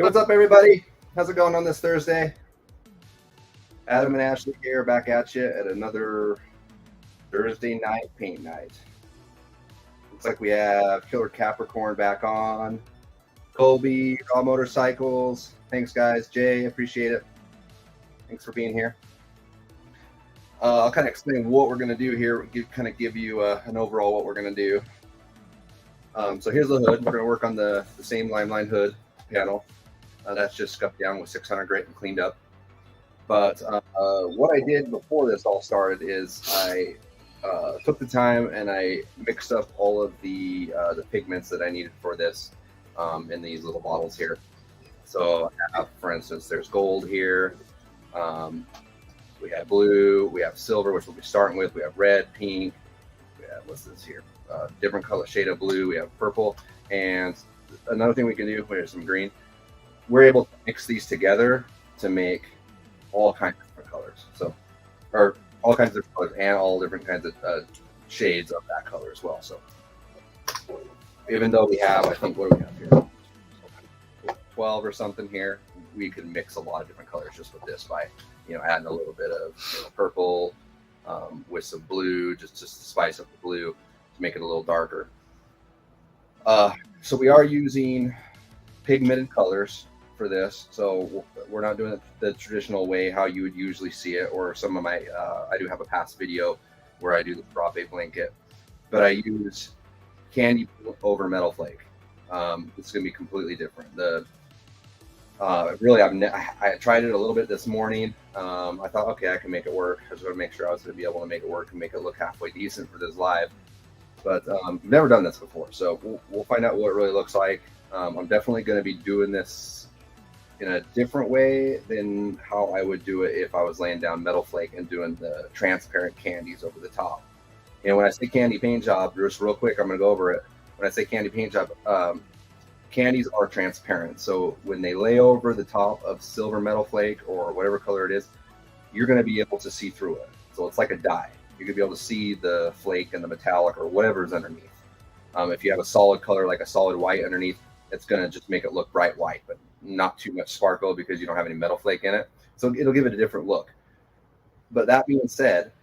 what's up, everybody? How's it going on this Thursday? Adam and Ashley here, back at you at another Thursday night paint night. Looks like we have Killer Capricorn back on. Colby, Raw Motorcycles. Thanks, guys. Jay, appreciate it. Thanks for being here. I'll kind of explain what we're going to do here, give you an overall what we're going to do. So here's the hood. We're going to work on the same Limelight hood panel. That's just scuffed down with 600 grit and cleaned up. But what I did before this all started is I took the time and I mixed up all of the pigments that I needed for this in these little bottles here. So I have, for instance, there's gold here. We have blue, we have silver, which we'll be starting with. We have red, pink. We have, what's this here? Different color shade of blue. We have purple. And another thing we can do, there's some green. We're able to mix these together to make all kinds of different colors. So, or all kinds of different colors and all different kinds of shades of that color as well. So, even though we have, I think, what do we have here? 12 or something here. We can mix a lot of different colors just with this by, adding a little bit of purple with some blue, just to spice up the blue to make it a little darker. So we are using pigmented colors for this, so we're not doing it the traditional way how you would usually see it, or some of my I do have a past video where I do the Sarape blanket, but I use candy over metal flake. It's going to be completely different. Really, I tried it a little bit this morning. I thought, okay, I can make it work. I was going to make sure I was going to be able to make it work and make it look halfway decent for this live. But I've never done this before, so we'll find out what it really looks like. I'm definitely going to be doing this in a different way than how I would do it if I was laying down metal flake and doing the transparent candies over the top. When I say candy paint job, just real quick, I'm going to go over it. When I say candy paint job, candies are transparent. So when they lay over the top of silver metal flake or whatever color it is, you're going to be able to see through it. So it's like a dye. You're going to be able to see the flake and the metallic or whatever is underneath. If you have a solid color like a solid white underneath, it's going to just make it look bright white, but not too much sparkle because you don't have any metal flake in it. So it'll give it a different look. But that being said,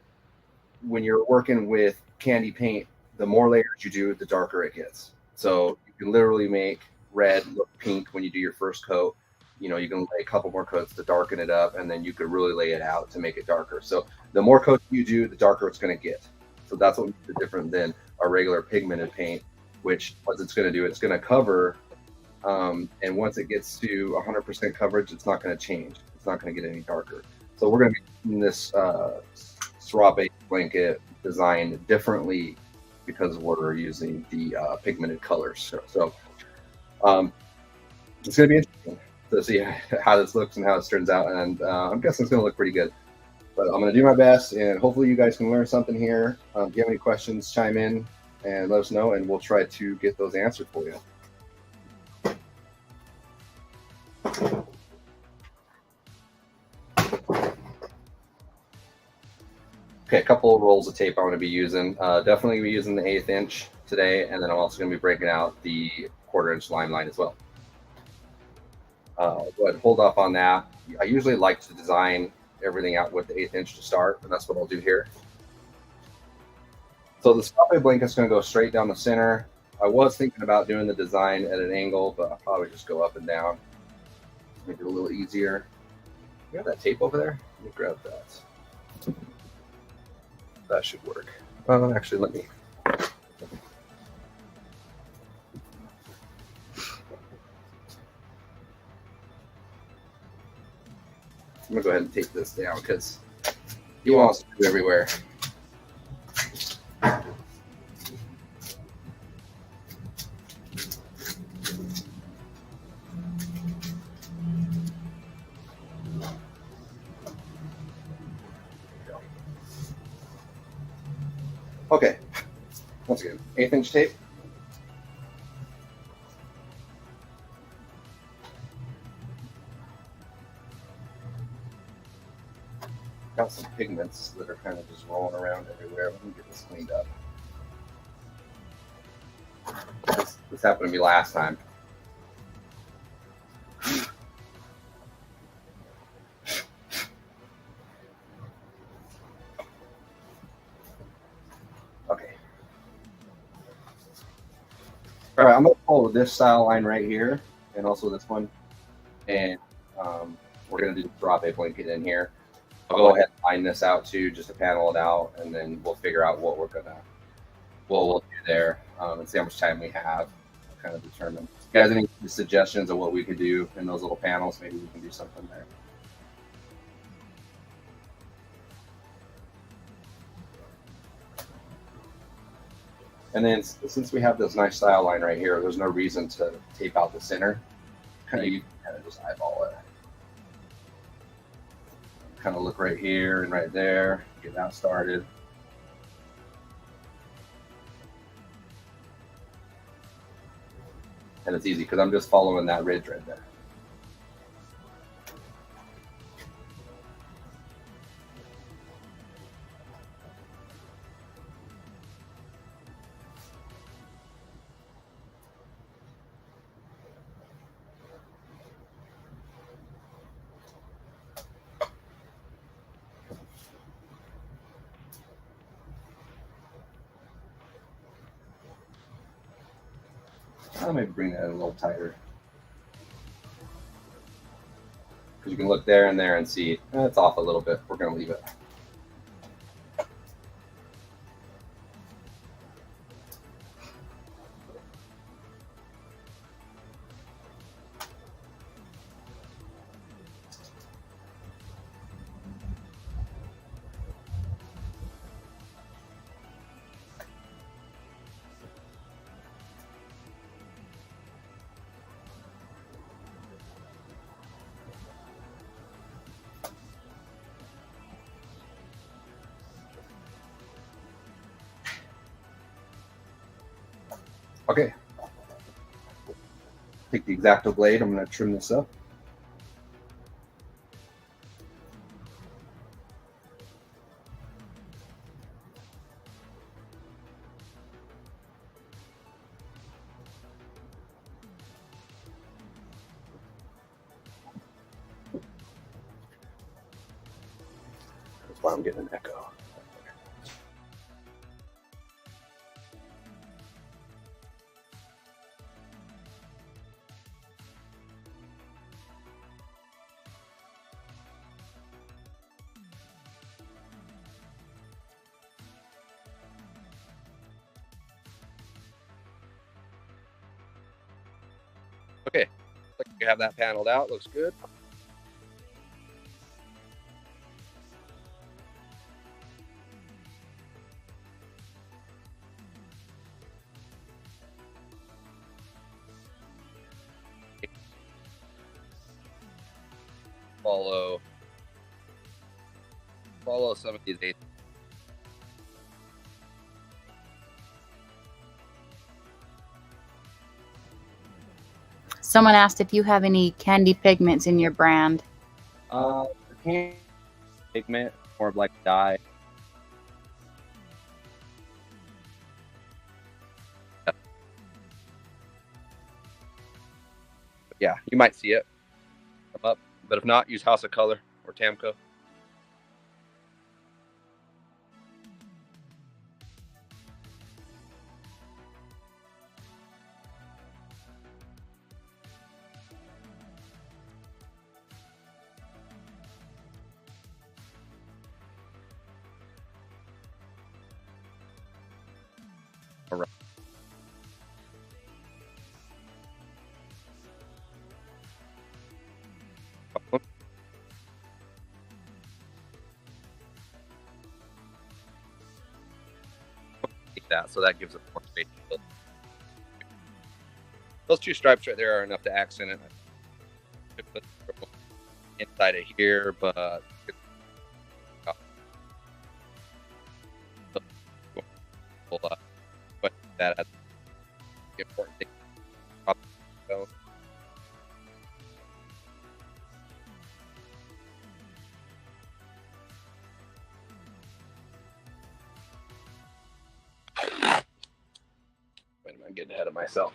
when you're working with candy paint, the more layers you do, the darker it gets. So you can literally make red look pink when you do your first coat. You can lay a couple more coats to darken it up, and then you could really lay it out to make it darker. So the more coats you do, the darker it's going to get. So that's what makes it different than a regular pigmented paint, which what it's going to do, it's going to cover. And once it gets to 100% coverage, it's not going to change. It's not going to get any darker. So we're going to be using this Sarape blanket designed differently because we're using the pigmented colors. So it's going to be interesting to see how this looks and how it turns out. And I'm guessing it's going to look pretty good. But I'm going to do my best, and hopefully you guys can learn something here. If you have any questions, chime in and let us know, and we'll try to get those answered for you. Okay, a couple of rolls of tape I'm going to be using. Definitely going to be using the 1/8 inch today, and then I'm also going to be breaking out the 1/4 inch Limelight as well. But hold off on that. I usually like to design everything out with the 1/8 inch to start, and that's what I'll do here. So the Sarape blanket's going to go straight down the center. I was thinking about doing the design at an angle, but I'll probably just go up and down. Make it a little easier. You have that tape over there? Let me grab that. That should work. Actually, let me. I'm gonna go ahead and take this down because he wants to do everywhere. Okay, once again, 1/8 inch tape. Got some pigments that are kind of just rolling around everywhere. Let me get this cleaned up. This happened to me last time. All right, I'm going to follow this style line right here, and also this one, and we're going to do the Sarape blanket in here. I'll go ahead and line this out too, just to panel it out, and then we'll figure out what we'll do there, and see how much time we have. We'll kind of determine. If you guys have any suggestions of what we could do in those little panels? Maybe we can do something there. And then since we have this nice style line right here, there's no reason to tape out the center. You kind of just eyeball it. Kind of look right here and right there, get that started. And it's easy because I'm just following that ridge right there. I'll maybe bring that in a little tighter. Because you can look there and there and see it's off a little bit. We're going to leave it. Okay. Take the X-Acto blade. I'm going to trim this up. That's why I'm getting an echo. Okay, like you have that paneled out. Looks good. Follow some of these eight. Someone asked if you have any candy pigments in your brand. Candy pigment, more of like dye. Yeah, you might see it come up, but if not, use House of Color or Tamco. All right. That, so that gives it more space. Those two stripes right there are enough to accent it. I could put inside of here, but that has the important thing. So, wait a minute, I'm getting ahead of myself.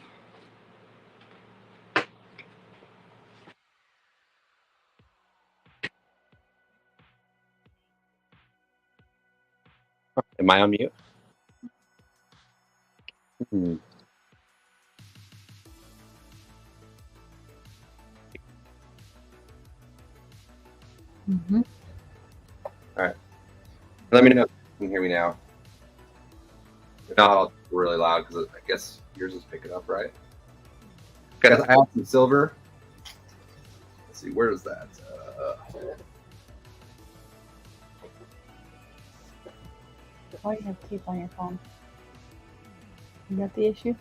Am I on mute? Mm-hmm. Let me know if you can hear me now. If not, I'll be really loud because I guess yours is picking up, right? Okay, I have some silver. Let's see, where is that? Why do you have tape on your phone? Is that the issue?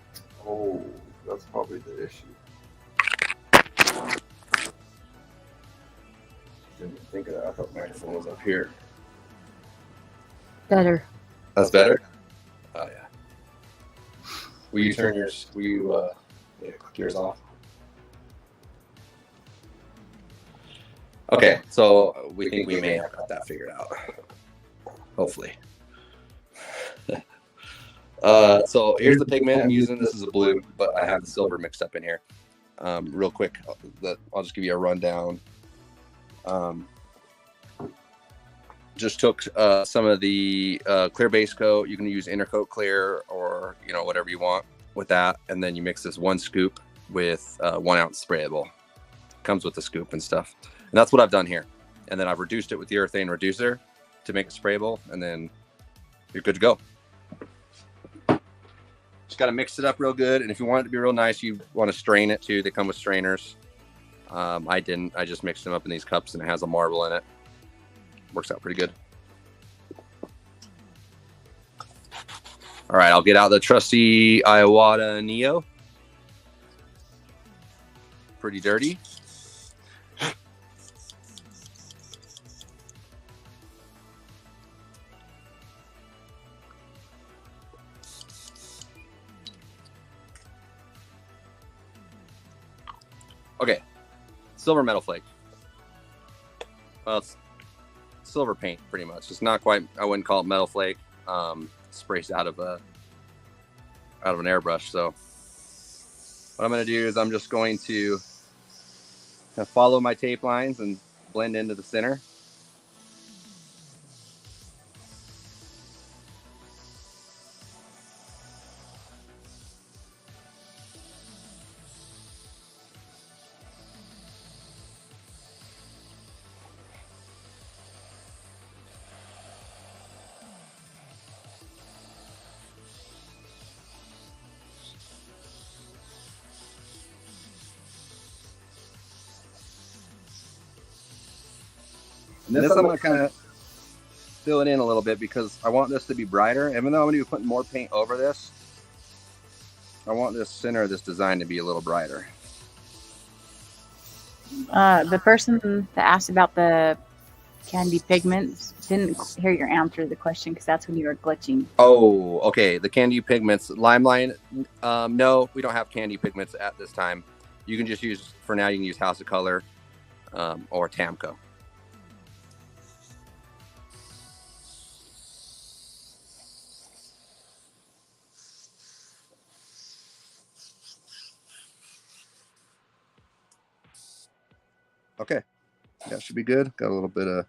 Oh, that's probably the issue. Didn't even think of that. I thought the microphone was up here. Better. That's better? Oh, yeah. Will you turn yours? Will you click yours off? Okay, so we think we may have got that figured out. Hopefully. So here's the pigment I'm using. This is a blue, but I have the silver mixed up in here. Real quick, I'll just give you a rundown. Just took some of the clear base coat. You can use Intercoat Clear or whatever you want with that, and then you mix this 1 scoop with 1 ounce sprayable. Comes with the scoop and stuff, and that's what I've done here. And then I've reduced it with the urethane reducer to make it sprayable, and then you're good to go. Just got to mix it up real good, and if you want it to be real nice, you want to strain it too. They come with strainers. I didn't. I just mixed them up in these cups, and it has a marble in it. Works out pretty good. All right, I'll get out the trusty Iwata Neo. Pretty dirty. Okay, silver metal flake. Well, it's silver paint, pretty much. It's not quite. I wouldn't call it metal flake. Sprays out of an airbrush. So what I'm going to do is I'm just going to follow my tape lines and blend into the center. And this I'm going to kind of fill it in a little bit because I want this to be brighter. Even though I'm going to be putting more paint over this, I want this center of this design to be a little brighter. The person that asked about the candy pigments didn't hear your answer to the question because that's when you were glitching. Oh, okay. The candy pigments, Limeline. No, we don't have candy pigments at this time. You can just use, for now, you can use House of Color or Tamco. Okay, that should be good. Got a little bit of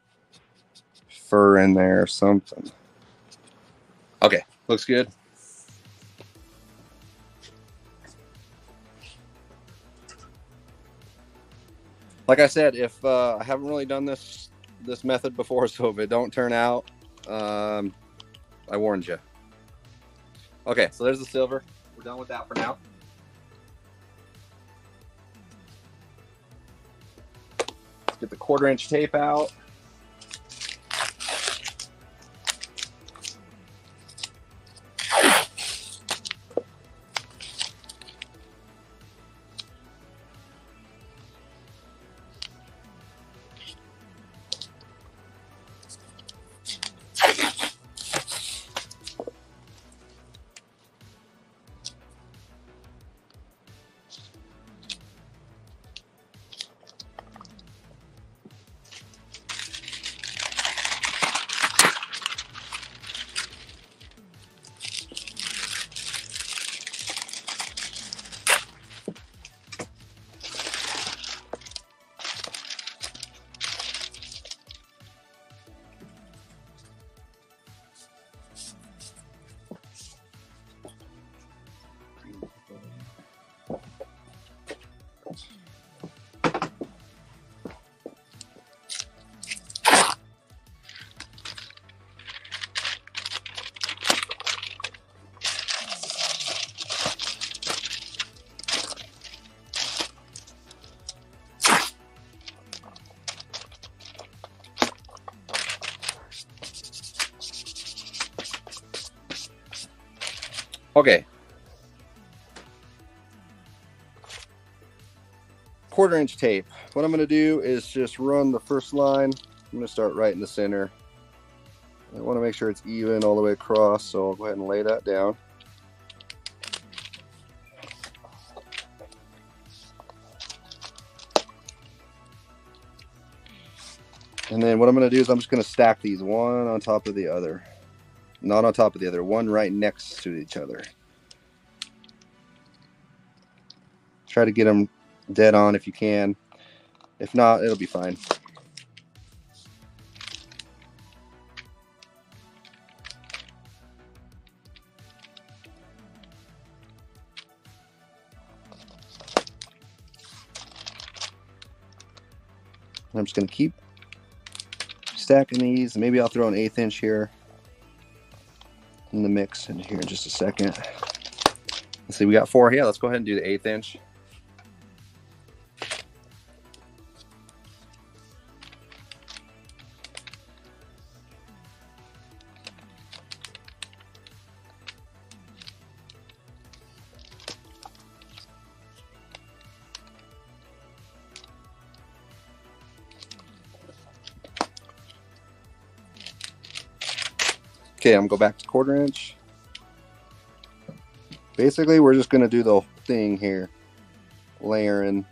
fur in there or something. Okay, looks good. Like I said, if I haven't really done this method before, so if it don't turn out, I warned you. Okay, so there's the silver. We're done with that for now. Let's get the 1/4-inch tape out. Okay. 1/4 inch tape. What I'm going to do is just run the first line. I'm going to start right in the center. I want to make sure it's even all the way across, so I'll go ahead and lay that down. And then what I'm going to do is I'm just going to stack these one on top of the other. Not on top of the other, one right next to each other. Try to get them dead on if you can. If not, it'll be fine. I'm just going to keep stacking these. Maybe I'll throw an 1/8 inch here in the mix in here in just a second. Let's see, we got 4. Yeah, let's go ahead and do the 1/8 inch. Okay, I'm going to go back to 1/4 inch. Basically, we're just going to do the whole thing here. Layering.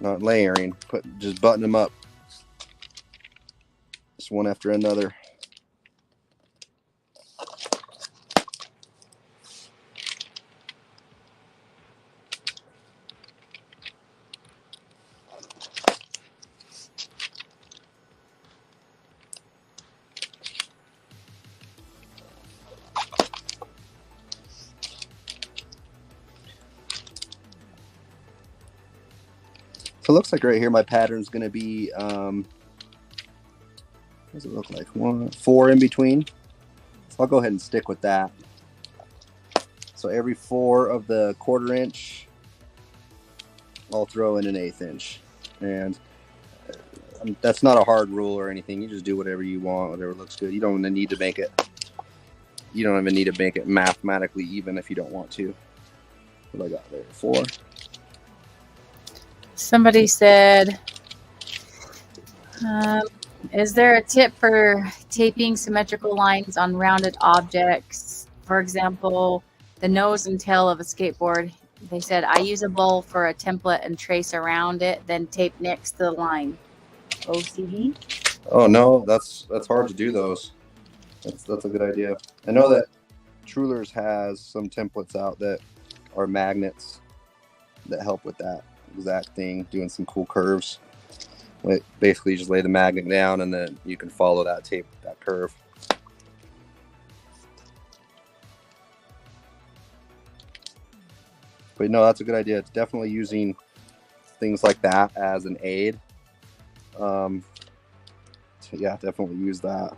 Not layering, just button them up. Just one after another. So it looks like right here my pattern's going to be, what does it look like? 4 in between. So I'll go ahead and stick with that. So every 4 of the 1/4 inch, I'll throw in an 1/8 inch. And that's not a hard rule or anything. You just do whatever you want, whatever looks good. You don't need to make it. You don't even need to make it mathematically even if you don't want to. What I got there? 4. Somebody said, is there a tip for taping symmetrical lines on rounded objects? For example, the nose and tail of a skateboard. They said, I use a bowl for a template and trace around it, then tape next to the line. OCD? Oh no, that's hard to do those. That's a good idea. I know that Trulers has some templates out that are magnets that help with that exact thing, doing some cool curves. Like basically, you just lay the magnet down and then you can follow that tape, that curve. But no, that's a good idea. It's definitely using things like that as an aid. So yeah, definitely use that.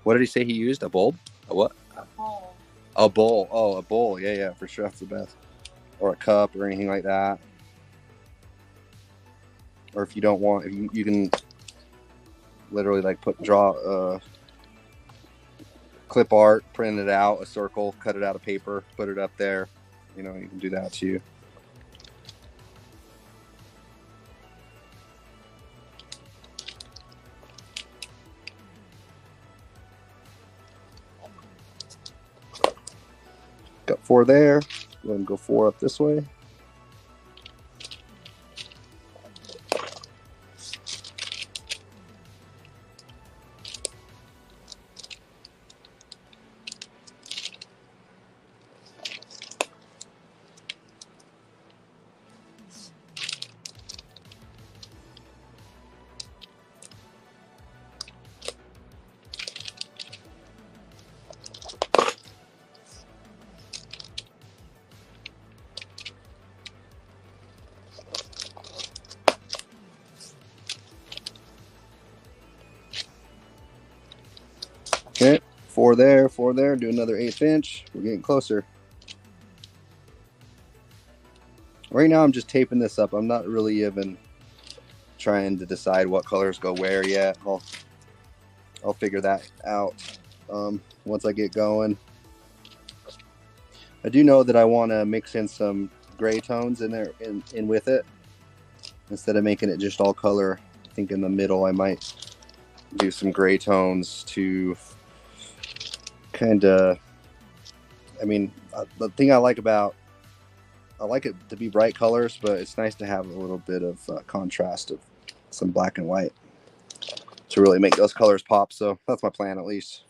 What did he say he used? A bulb? A what? A bowl. A bowl. Oh, a bowl. Yeah, for sure. That's the best. Or a cup or anything like that. Or if you don't want, if you can literally like draw clip art, print it out, a circle, cut it out of paper, put it up there. You know, you can do that too. Got 4 there. Go ahead and go 4 up this way. Okay, 4 there, 4 there. Do another 1/8 inch. We're getting closer. Right now I'm just taping this up. I'm not really even trying to decide what colors go where yet. I'll figure that out once I get going. I do know that I want to mix in some gray tones in there in with it instead of making it just all color. I think in the middle I might do some gray tones to kind of. I mean, the thing I like it to be bright colors, but it's nice to have a little bit of contrast of some black and white to really make those colors pop. So that's my plan, at least.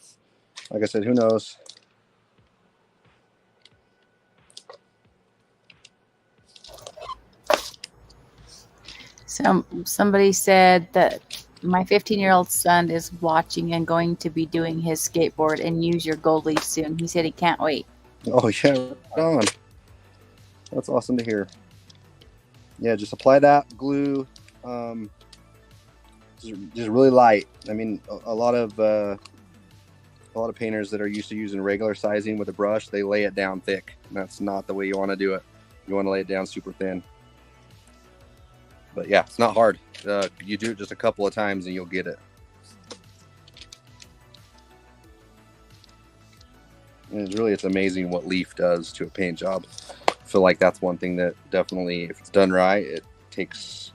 Like I said, who knows? Somebody said that my 15-year-old son is watching and going to be doing his skateboard and use your gold leaf soon. He said he can't wait. Oh yeah, right on. That's awesome to hear. Yeah, just apply that glue. Just really light. I mean, a lot of painters that are used to using regular sizing with a brush, they lay it down thick. And that's not the way you want to do it. You want to lay it down super thin. But yeah, it's not hard. You do it just a couple of times and you'll get it. And it's amazing what leaf does to a paint job. I feel like that's one thing that definitely, if it's done right, it takes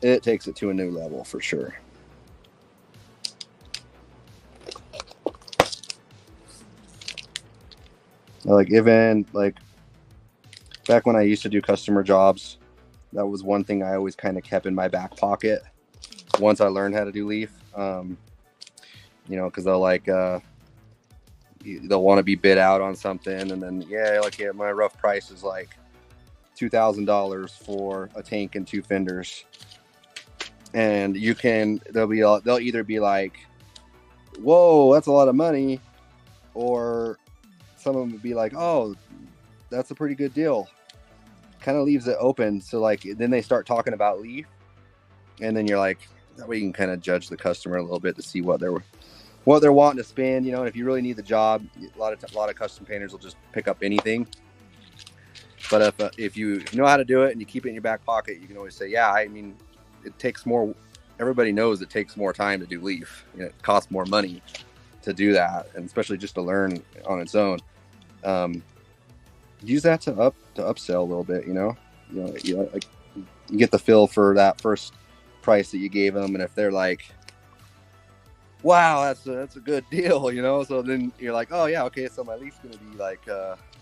it to a new level for sure. Even back when I used to do customer jobs, that was one thing I always kind of kept in my back pocket once I learned how to do leaf. Because they'll want to be bid out on something, and then my rough price is like $2,000 for a tank and 2 fenders, and they'll either be like, whoa, that's a lot of money, or some of them would be like, oh, that's a pretty good deal. Kind of leaves it open. So then they start talking about leaf, and then you're like, that way you can kind of judge the customer a little bit to see what they're wanting to spend, and if you really need the job, a lot of custom painters will just pick up anything. But if you know how to do it and you keep it in your back pocket, you can always say, yeah, I mean, it takes more. Everybody knows it takes more time to do leaf. It costs more money to do that, and especially just to learn on its own. Use that to upsell a little bit. You get the feel for that first price that you gave them, and if they're like, wow, that's a good deal, so then you're like, oh yeah, okay, so my leaf's going to be like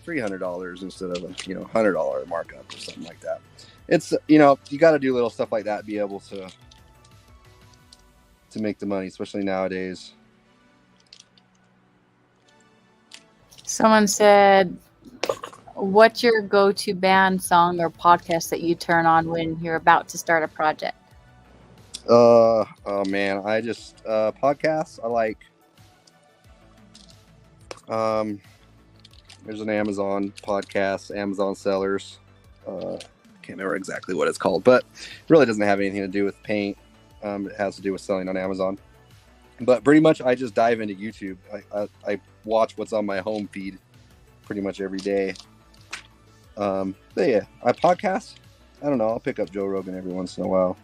$300 instead of a $100 markup or something like that. It's you got to do little stuff like that to be able to make the money, especially nowadays. Someone said, what's your go-to band, song, or podcast that you turn on when you're about to start a project? Oh man, I just podcasts. I like. There's an Amazon podcast, Amazon Sellers. Can't remember exactly what it's called, but it really doesn't have anything to do with paint. It has to do with selling on Amazon. But pretty much, I just dive into YouTube. I watch what's on my home feed pretty much every day. But yeah, I podcast. I don't know. I'll pick up Joe Rogan every once in a while.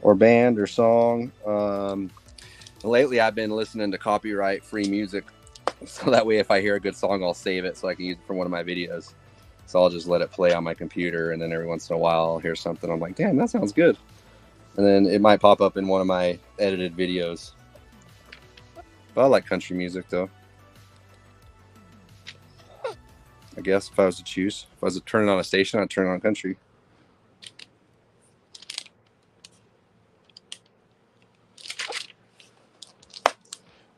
Or band or song. Lately, I've been listening to copyright-free music, so that way, if I hear a good song, I'll save it so I can use it for one of my videos. So I'll just let it play on my computer, and then every once in a while, I'll hear something. I'm like, damn, that sounds good. And then it might pop up in one of my edited videos. But I like country music, though. I guess if I was to choose. If I was to turn it on a station, I'd turn it on country.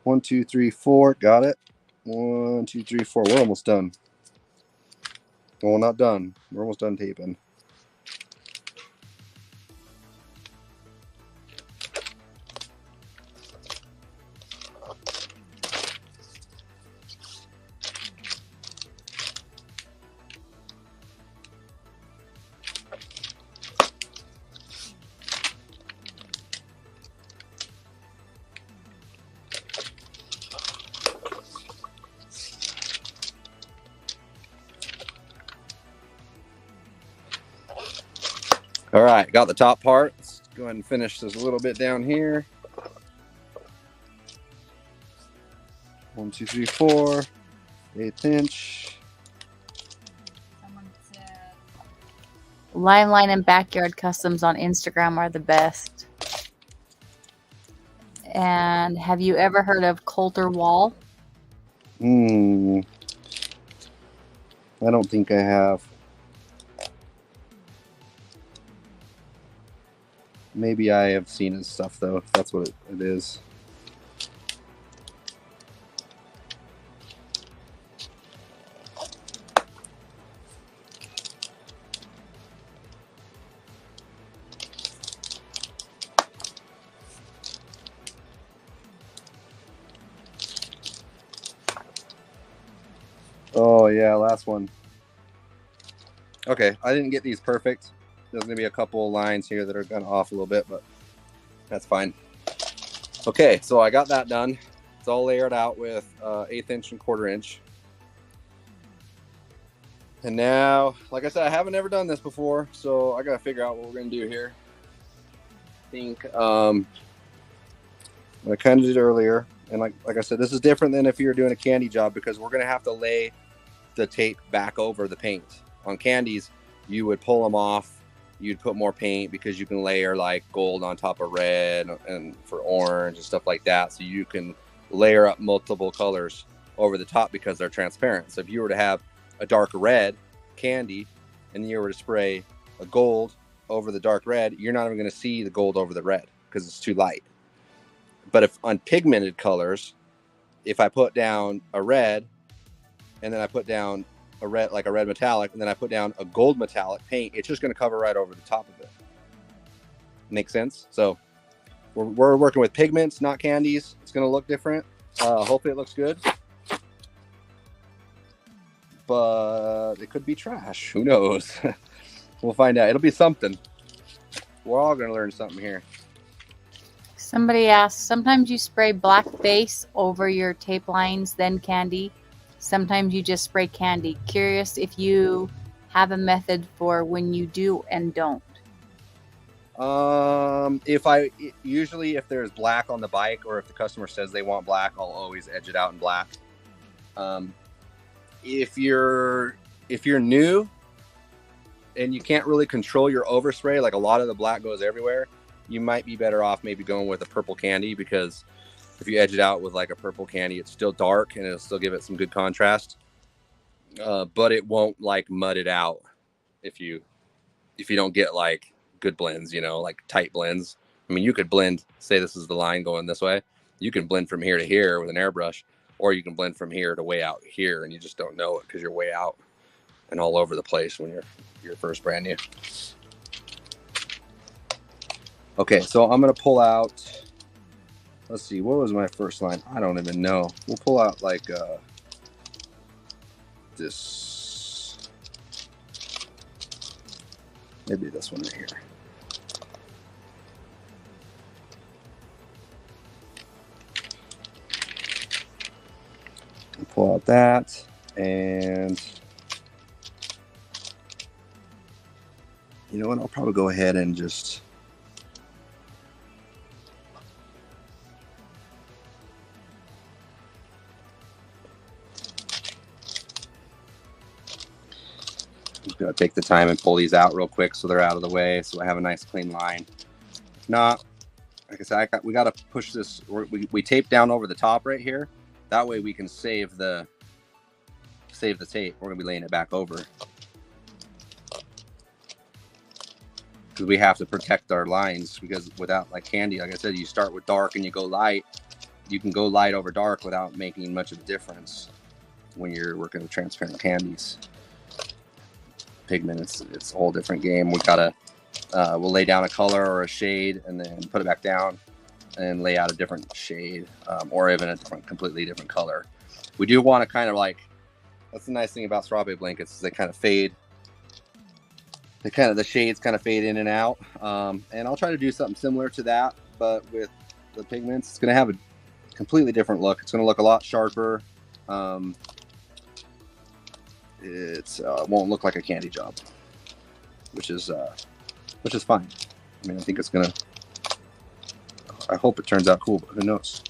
One, two, three, four. Got it. 1, 2, 3, 4. We're almost done. Well, not done. We're almost done taping. All right, got the top part. Let's go ahead and finish this a little bit down here. 1, 2, 3, 4. 1/8 inch. Limelight and Backyard Customs on Instagram are the best. And have you ever heard of Coulter Wall? I don't think I have. Maybe I have seen his stuff though, if that's what it is. Oh yeah, last one. Okay, I didn't get these perfect. There's gonna be a couple of lines here that are kind of off a little bit, but that's fine. Okay, so I got that done. It's all layered out with 1/8 inch and 1/4 inch. And now, like I said, I haven't ever done this before, so I gotta figure out what we're gonna do here. I think I kind of did earlier, and like I said, this is different than if you're doing a candy job because we're gonna have to lay the tape back over the paint. On candies, you would pull them off, you'd put more paint because you can layer like gold on top of red and for orange and stuff like that, so you can layer up multiple colors over the top because they're transparent. So if you were to have a dark red candy and then you were to spray a gold over the dark red, you're not even going to see the gold over the red because it's too light. But if on pigmented colors, if I put down a red and then I put down a red, like a red metallic, and then I put down a gold metallic paint, it's just going to cover right over the top of it. Make sense? So we're working with pigments, not candies. It's going to look different. Hopefully it looks good. But it could be trash. Who knows? We'll find out. It'll be something. We're all going to learn something here. Somebody asked, sometimes you spray black base over your tape lines, then candy. Sometimes you just spray candy. Curious if you have a method for when you do and don't. Usually if there's black on the bike or if the customer says they want black, I'll always edge it out in black. If you're new and you can't really control your overspray, like a lot of the black goes everywhere, you might be better off maybe going with a purple candy, because if you edge it out with like a purple candy, it's still dark and it'll still give it some good contrast. But it won't like mud it out if you don't get like good blends, like tight blends. I mean, you could blend, say this is the line going this way. You can blend from here to here with an airbrush, or you can blend from here to way out here, and you just don't know it because you're way out and all over the place when you're first brand new. Okay, so I'm gonna pull out. Let's see, what was my first line? I don't even know. We'll pull out like this. Maybe this one right here. Pull out that, and you know what? I'll probably go ahead and just gonna take the time and pull these out real quick so they're out of the way, so I have a nice clean line. Not, like I said, we got to push this. We tape down over the top right here. That way we can save the tape. We're gonna be laying it back over because we have to protect our lines, because without, like candy, like I said, you start with dark and you go light. You can go light over dark without making much of a difference when you're working with transparent candies. Pigment, it's a whole different game. We'll lay down a color or a shade and then put it back down and lay out a different shade, or even a completely different color. We do want to kind of like, that's the nice thing about Sarape blankets, is they kind of fade. The shades kind of fade in and out. And I'll try to do something similar to that, but with the pigments, it's going to have a completely different look. It's going to look a lot sharper. It won't look like a candy job, which is fine. I mean, I think it's gonna. I hope it turns out cool, but who knows?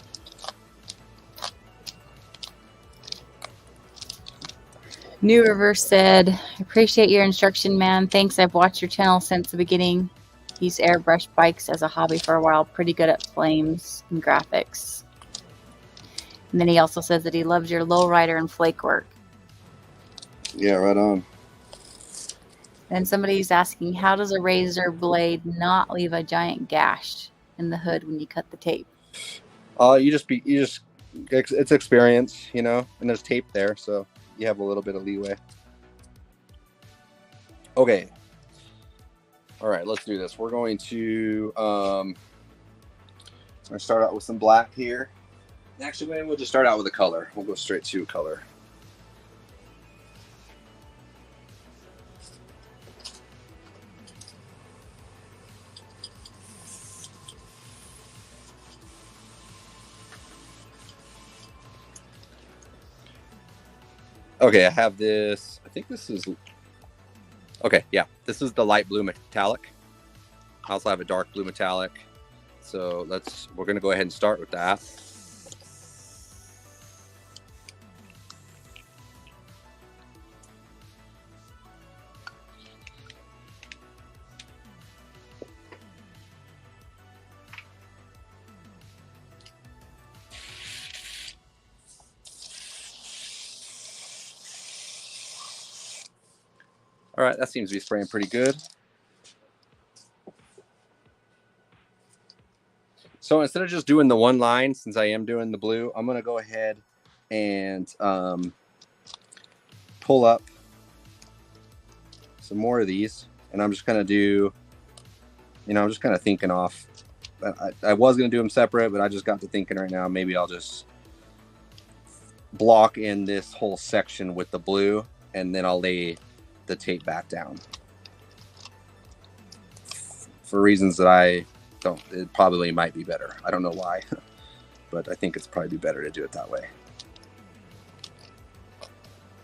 New River said, appreciate your instruction, man. Thanks. I've watched your channel since the beginning. He's airbrushed bikes as a hobby for a while. Pretty good at flames and graphics. And then he also says that he loves your lowrider and flake work. Yeah, right on. And somebody's asking, how does a razor blade not leave a giant gash in the hood when you cut the tape? It's experience, you know, and there's tape there, so you have a little bit of leeway. Okay. All right, let's do this. We're going to start out with some black here. Actually, maybe we'll just start out with a color. We'll go straight to color. Okay, I have this. I think this is. Okay, yeah, this is the light blue metallic. I also have a dark blue metallic. So we're going to go ahead and start with that. All right, that seems to be spraying pretty good. So instead of just doing the one line, since I am doing the blue, I'm going to go ahead and pull up some more of these. And I'm just going to do, I'm just kind of thinking off. I was going to do them separate, but I just got to thinking right now, maybe I'll just block in this whole section with the blue, and then I'll lay the tape back down. For reasons that I don't, it probably might be better. I don't know why, but I think it's probably better to do it that way.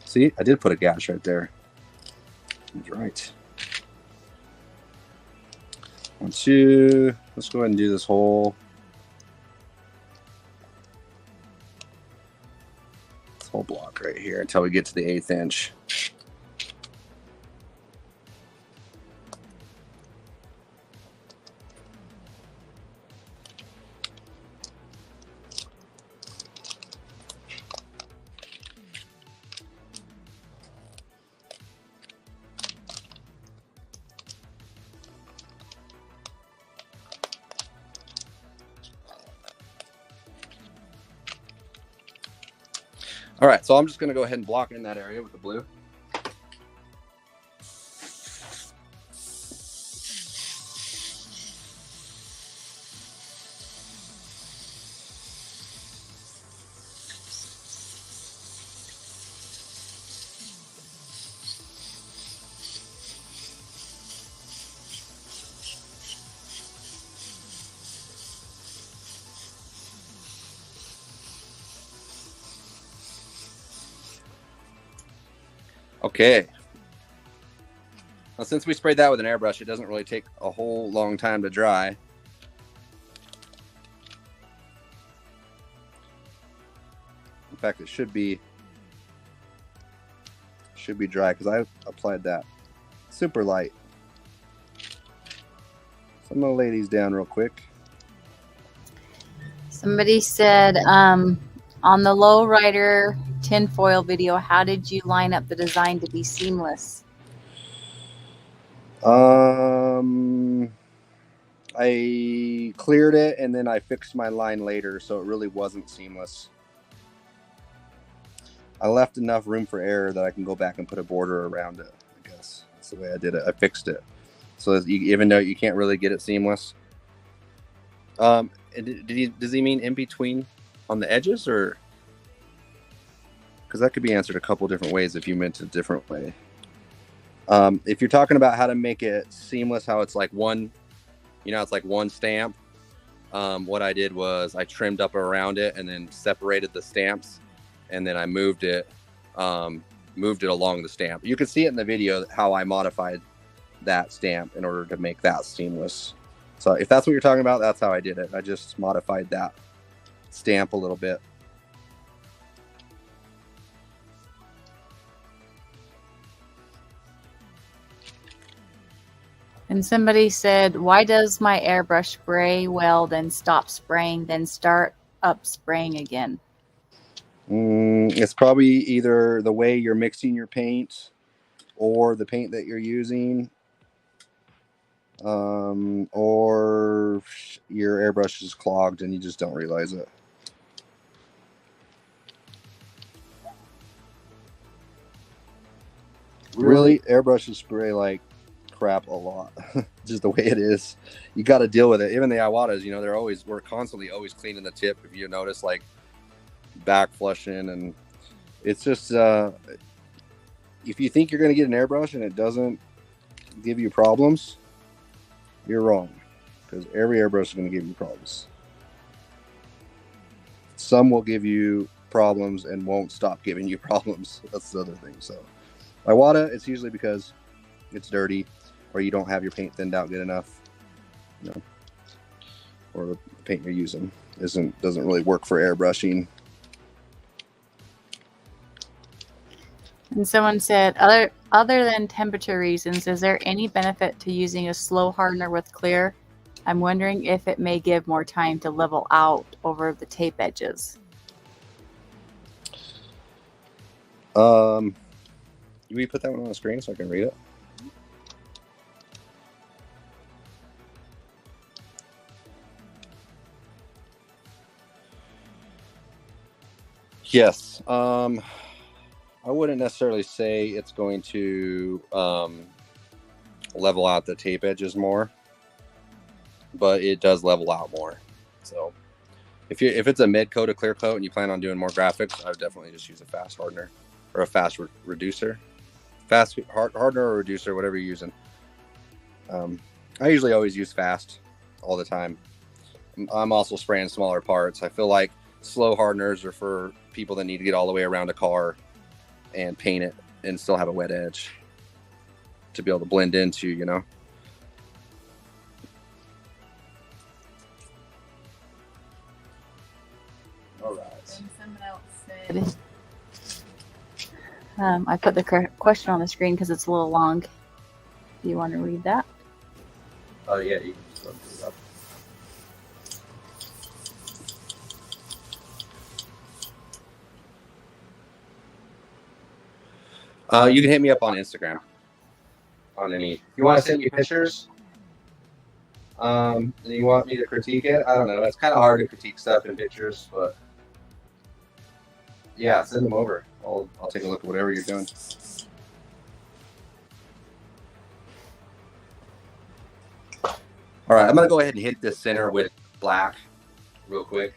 See, I did put a gash right there. That's right. 1, 2. Let's go ahead and do this whole block right here until we get to the 1/8 inch. All right, so I'm just going to go ahead and block in that area with the blue. Okay. Now, since we sprayed that with an airbrush, it doesn't really take a whole long time to dry. In fact, it should be dry because I applied that super light. So I'm gonna lay these down real quick. Somebody said, on the lowrider tinfoil video, how did you line up the design to be seamless? I cleared it and then I fixed my line later, so it really wasn't seamless. I left enough room for error that I can go back and put a border around it. I guess that's the way I did it. I fixed it, so even though you can't really get it seamless. Does he mean in between on the edges, or? Because that could be answered a couple different ways if you meant it a different way. If you're talking about how to make it seamless, how it's like one, it's like one stamp. What I did was I trimmed up around it and then separated the stamps, and then I moved it along the stamp. You can see it in the video how I modified that stamp in order to make that seamless. So if that's what you're talking about, that's how I did it. I just modified that stamp a little bit. And somebody said, why does my airbrush spray well, then stop spraying, then start up spraying again? It's probably either the way you're mixing your paint or the paint that you're using, or your airbrush is clogged and you just don't realize it. Really, airbrushes spray like crap a lot. Just the way it is. You got to deal with it. Even the Iwatas, you know, we're constantly always cleaning the tip. If you notice, like back flushing, and it's just if you think you're going to get an airbrush and it doesn't give you problems, you're wrong, because every airbrush is going to give you problems. Some will give you problems and won't stop giving you problems. That's the other thing. So Iwata, it's usually because it's dirty, or you don't have your paint thinned out good enough, you know, or the paint you're using doesn't really work for airbrushing. And someone said, other than temperature reasons, is there any benefit to using a slow hardener with clear? I'm wondering if it may give more time to level out over the tape edges. Will you put that one on the screen so I can read it? Yes. I wouldn't necessarily say it's going to level out the tape edges more, but it does level out more. So if it's a mid coat, a clear coat, and you plan on doing more graphics, I would definitely just use a fast hardener or a fast reducer. Fast hardener or reducer, whatever you're using. I usually always use fast all the time. I'm also spraying smaller parts. I feel like slow hardeners are for people that need to get all the way around a car and paint it and still have a wet edge to be able to blend into, you know. All right. And someone else said, I put the question on the screen because it's a little long. Do you want to read that? Oh, yeah, you can just run through that. You can hit me up on Instagram. On any, you want to send me pictures? And you want me to critique it? I don't know. It's kind of hard to critique stuff in pictures, but yeah, send them over. I'll take a look at whatever you're doing. All right, I'm gonna go ahead and hit this center with black real quick.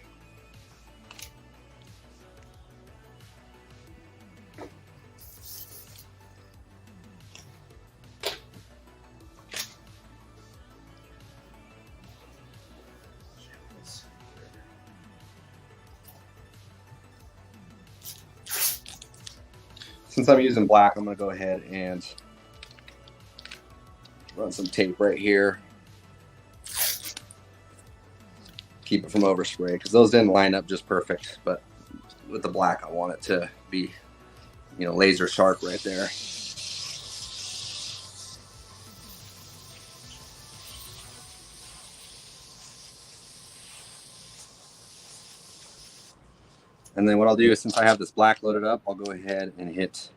Since I'm using black, I'm going to go ahead and run some tape right here. Keep it from overspray because those didn't line up just perfect. But with the black, I want it to be, you know, laser sharp right there. And then what I'll do is, since I have this black loaded up, I'll go ahead and hit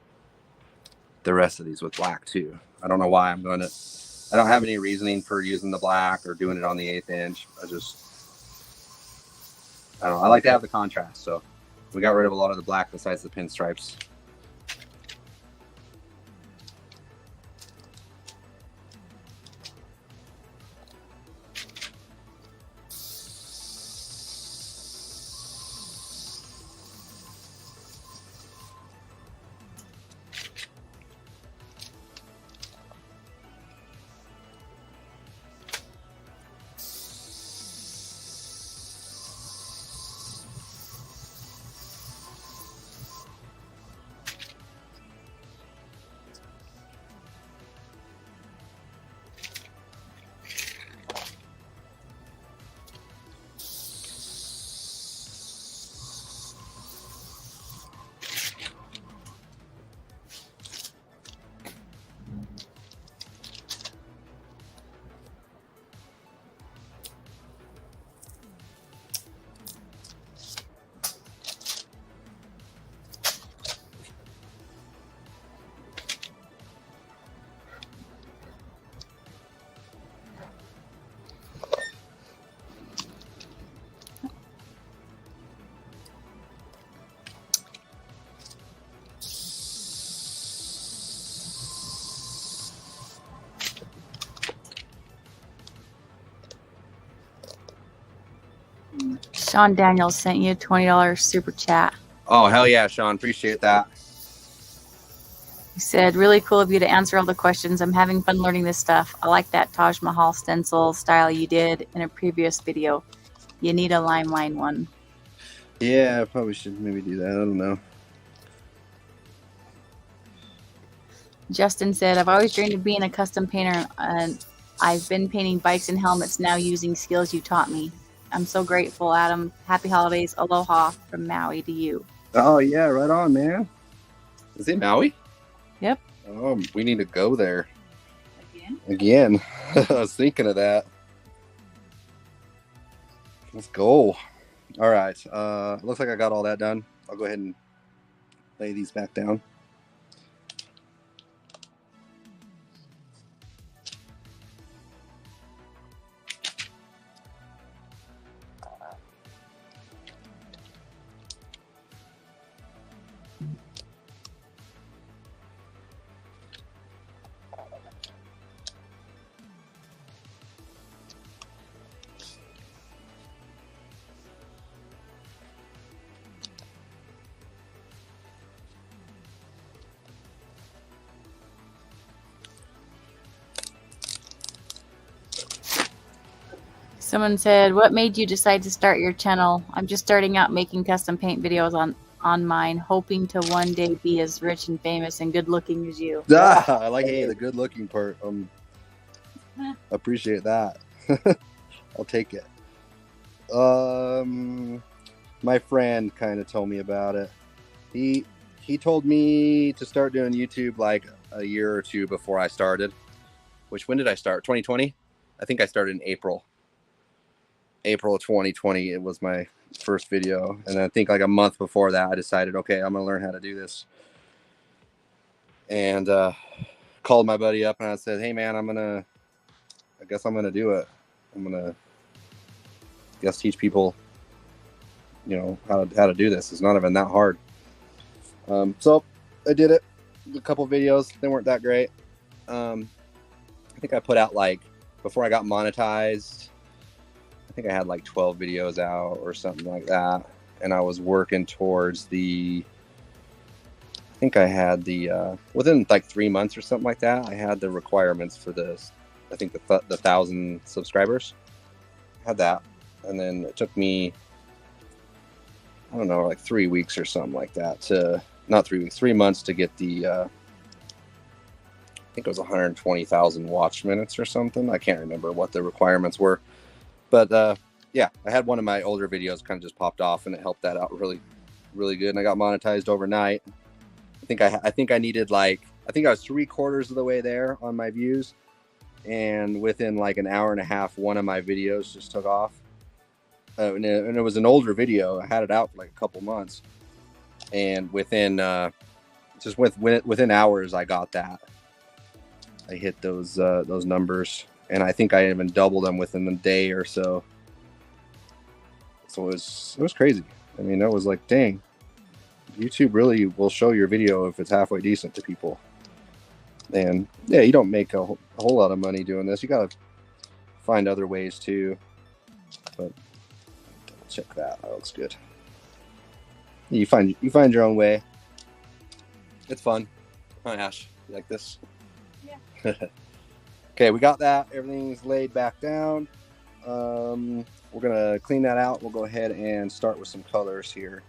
the rest of these with black too. I don't know why I don't have any reasoning for using the black or doing it on the 1/8 inch. I don't know. I like to have the contrast. So we got rid of a lot of the black besides the pinstripes. Sean Daniels sent you a $20 super chat. Oh, hell yeah, Sean. Appreciate that. He said, really cool of you to answer all the questions. I'm having fun learning this stuff. I like that Taj Mahal stencil style you did in a previous video. You need a limelight one. Yeah, I probably should maybe do that. I don't know. Justin said, I've always dreamed of being a custom painter, and I've been painting bikes and helmets now using skills you taught me. I'm so grateful, Adam. Happy holidays. Aloha from Maui to you. Oh, yeah, right on, man. Is it Maui? Yep. Oh, we need to go there. Again. I was thinking of that. Let's go. All right. Looks like I got all that done. I'll go ahead and lay these back down. Someone said, what made you decide to start your channel? I'm just starting out making custom paint videos on mine, hoping to one day be as rich and famous and good looking as you. I like the good looking part. Appreciate that. I'll take it. My friend kind of told me about it. He told me to start doing YouTube like a year or two before I started. Which, when did I start? 2020? I think I started in April of 2020. It was my first video, and I think like a month before that I decided, okay, I'm gonna learn how to do this, and called my buddy up and I said, hey man, I guess I'm gonna do it. I'm gonna teach people, how to do this. It's not even that hard. So I did it. A couple videos, they weren't that great. I think I put out, like, before I got monetized, I think I had like 12 videos out or something like that. And I was working towards I think I had within like 3 months or something like that, I had the requirements for I think the 1,000 subscribers. I had that. And then it took me, I don't know, like 3 weeks or something like that not 3 weeks, 3 months to get I think it was 120,000 watch minutes or something. I can't remember what the requirements were. But yeah, I had one of my older videos kind of just popped off, and it helped that out really, really good. And I got monetized overnight. I think I needed I was 3/4 of the way there on my views, and within like an hour and a half, one of my videos just took off. And it was an older video. I had it out for like a couple months, and within hours, I got that. I hit those numbers. And I think I even doubled them within a day or so. So it was crazy. I mean, I was like, dang, YouTube really will show your video if it's halfway decent to people. And yeah, you don't make a whole lot of money doing this. You got to find other ways too. But double check that. That looks good. You find your own way. It's fun. Hi, Ash. You like this? Yeah. Okay, we got that. Everything's laid back down. We're going to clean that out. We'll go ahead and start with some colors here.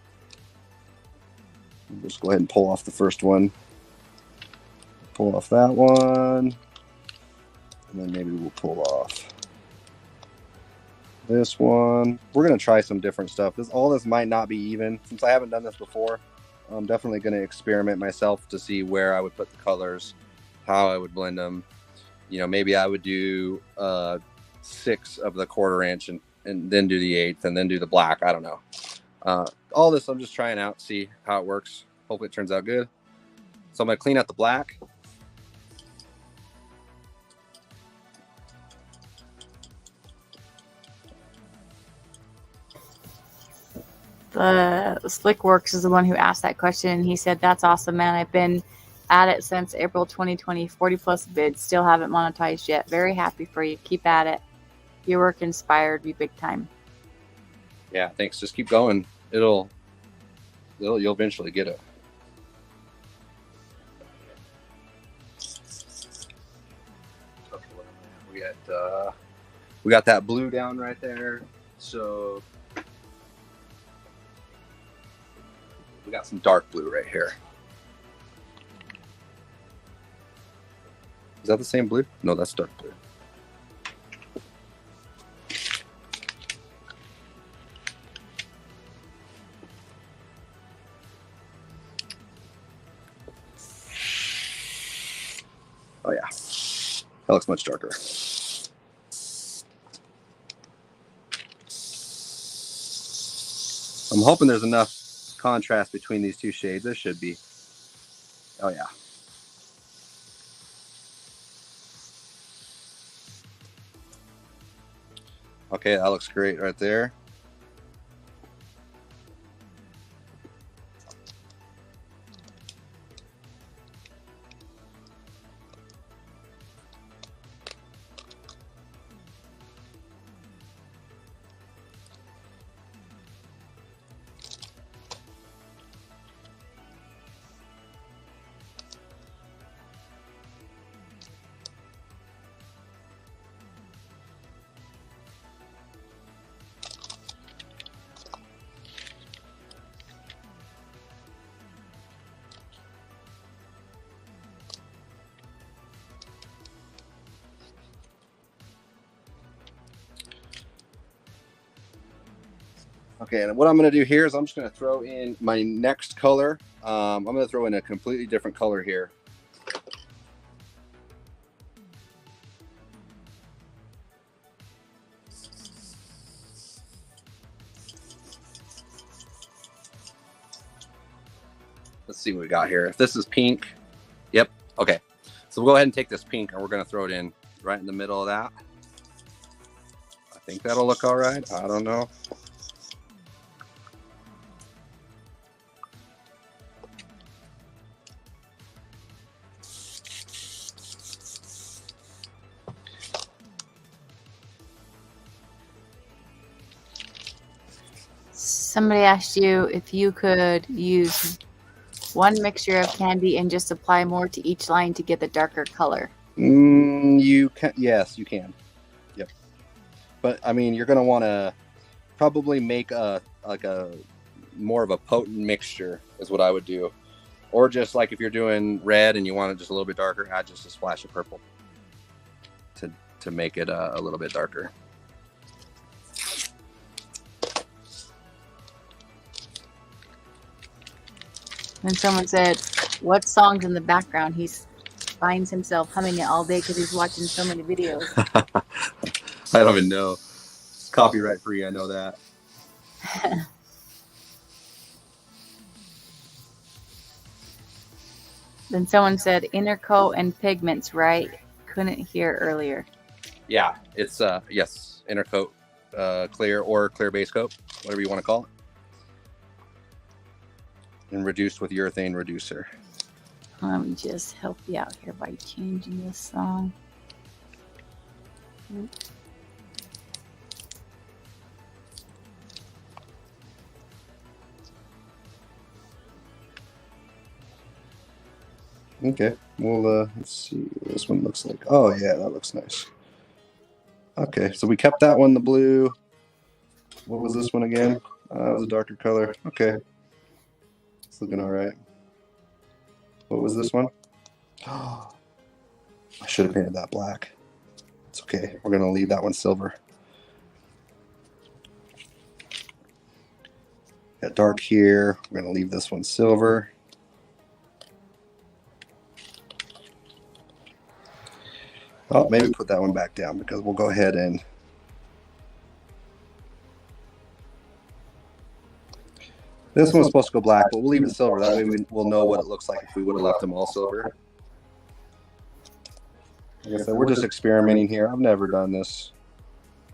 We'll just go ahead and pull off the first one. Pull off that one. And then maybe we'll pull off this one. We're going to try some different stuff. All this might not be even. Since I haven't done this before, I'm definitely going to experiment myself to see where I would put the colors, how I would blend them. Maybe I would do 6 of the 1/4 inch and then do the 1/8 and then do the black. I don't know. All this I'm just trying out, see how it works. Hopefully it turns out good. So I'm going to clean out the black. The Slickworks is the one who asked that question, and he said, that's awesome, man. I've been at it since April 2020, 40 plus bids, still haven't monetized yet. Very happy for you. Keep at it. Your work inspired me big time. Yeah, thanks. Just keep going. You'll eventually get it. We got that blue down right there. So we got some dark blue right here. Is that the same blue? No, that's dark blue. Oh yeah, that looks much darker. I'm hoping there's enough contrast between these two shades. There should be. Oh yeah. Okay, that looks great right there. Okay, and what I'm going to do here is I'm just going to throw in my next color. I'm going to throw in a completely different color here. Let's see what we got here. If this is pink, yep, okay. So we'll go ahead and take this pink and we're going to throw it in right in the middle of that. I think that'll look all right. I don't know. Somebody asked you if you could use one mixture of candy and just apply more to each line to get the darker color. You can. Yes, you can. Yep. But I mean, you're going to want to probably make a more of a potent mixture is what I would do. Or just like if you're doing red and you want it just a little bit darker, add just a splash of purple to make it a little bit darker. And someone said, what song's in the background? He finds himself humming it all day because he's watching so many videos. I don't even know. It's copyright free, I know that. Then someone said, inner coat and pigments, right? Couldn't hear earlier. Yeah, it's, yes, inner coat, clear or clear base coat, whatever you want to call it. And reduced with urethane reducer. Let me just help you out here by changing this song. Okay, well, let's see what this one looks like. Oh, yeah, that looks nice. Okay, so we kept that one, the blue. What was this one again? It was a darker color. Okay. It's looking all right. What was this one? Oh, I should have painted that black. It's okay. We're going to leave that one silver. Got dark here. We're going to leave this one silver. Oh, maybe put that one back down because we'll go ahead and this one's supposed to go black, but we'll leave it silver. That way we'll know what it looks like if we would have left them all silver. Like I said, we're just experimenting here. I've never done this.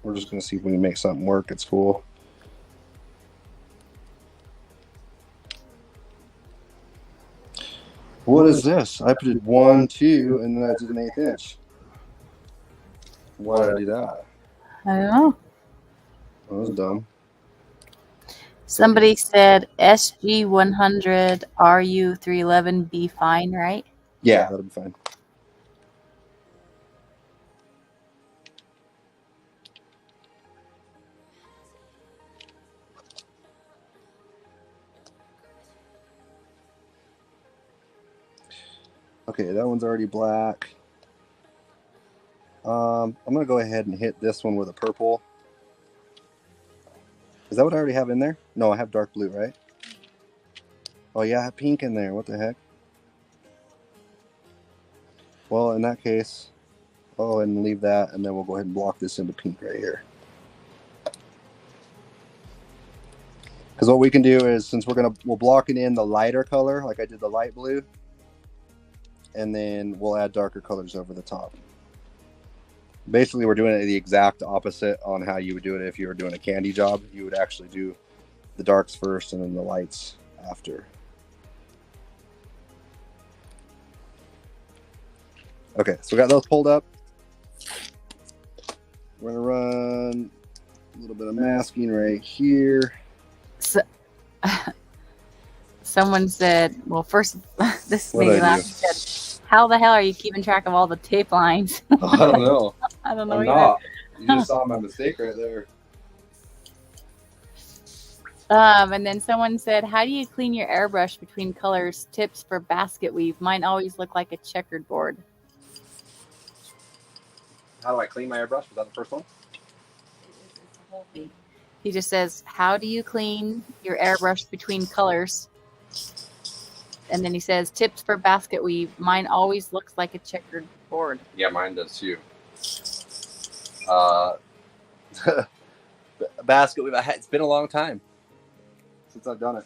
We're just going to see if we can make something work. It's cool. What is this? I put it 1, 2, and then I did an 1/8 inch. Why did I do that? I don't know. That was dumb. Somebody said SG100 RU311 be fine, right? Yeah, that'll be fine. Okay, that one's already black. I'm gonna go ahead and hit this one with a purple. Is that what I already have in there? No, I have dark blue, right? Oh yeah, I have pink in there. What the heck? Well, in that case, I'll go ahead and leave that, and then we'll go ahead and block this into pink right here. Because what we can do is, since we'll block it in the lighter color, like I did the light blue, and then we'll add darker colors over the top. Basically, we're doing it the exact opposite on how you would do it if you were doing a candy job. You would actually do the darks first and then the lights after. Okay, so we got those pulled up. We're gonna run a little bit of masking right here. So, someone said, well, first, this What'd made me I laugh. do? He said, how the hell are you keeping track of all the tape lines? I don't know. I don't know I'm either. not. You just saw my mistake right there. And then someone said, how do you clean your airbrush between colors? Tips for basket weave. Mine always look like a checkered board. How do I clean my airbrush? Was that the first one? He just says, how do you clean your airbrush between colors? And then he says, tips for basket weave. Mine always looks like a checkered board. Yeah, mine does too. Basket weave. It's been a long time since I've done it.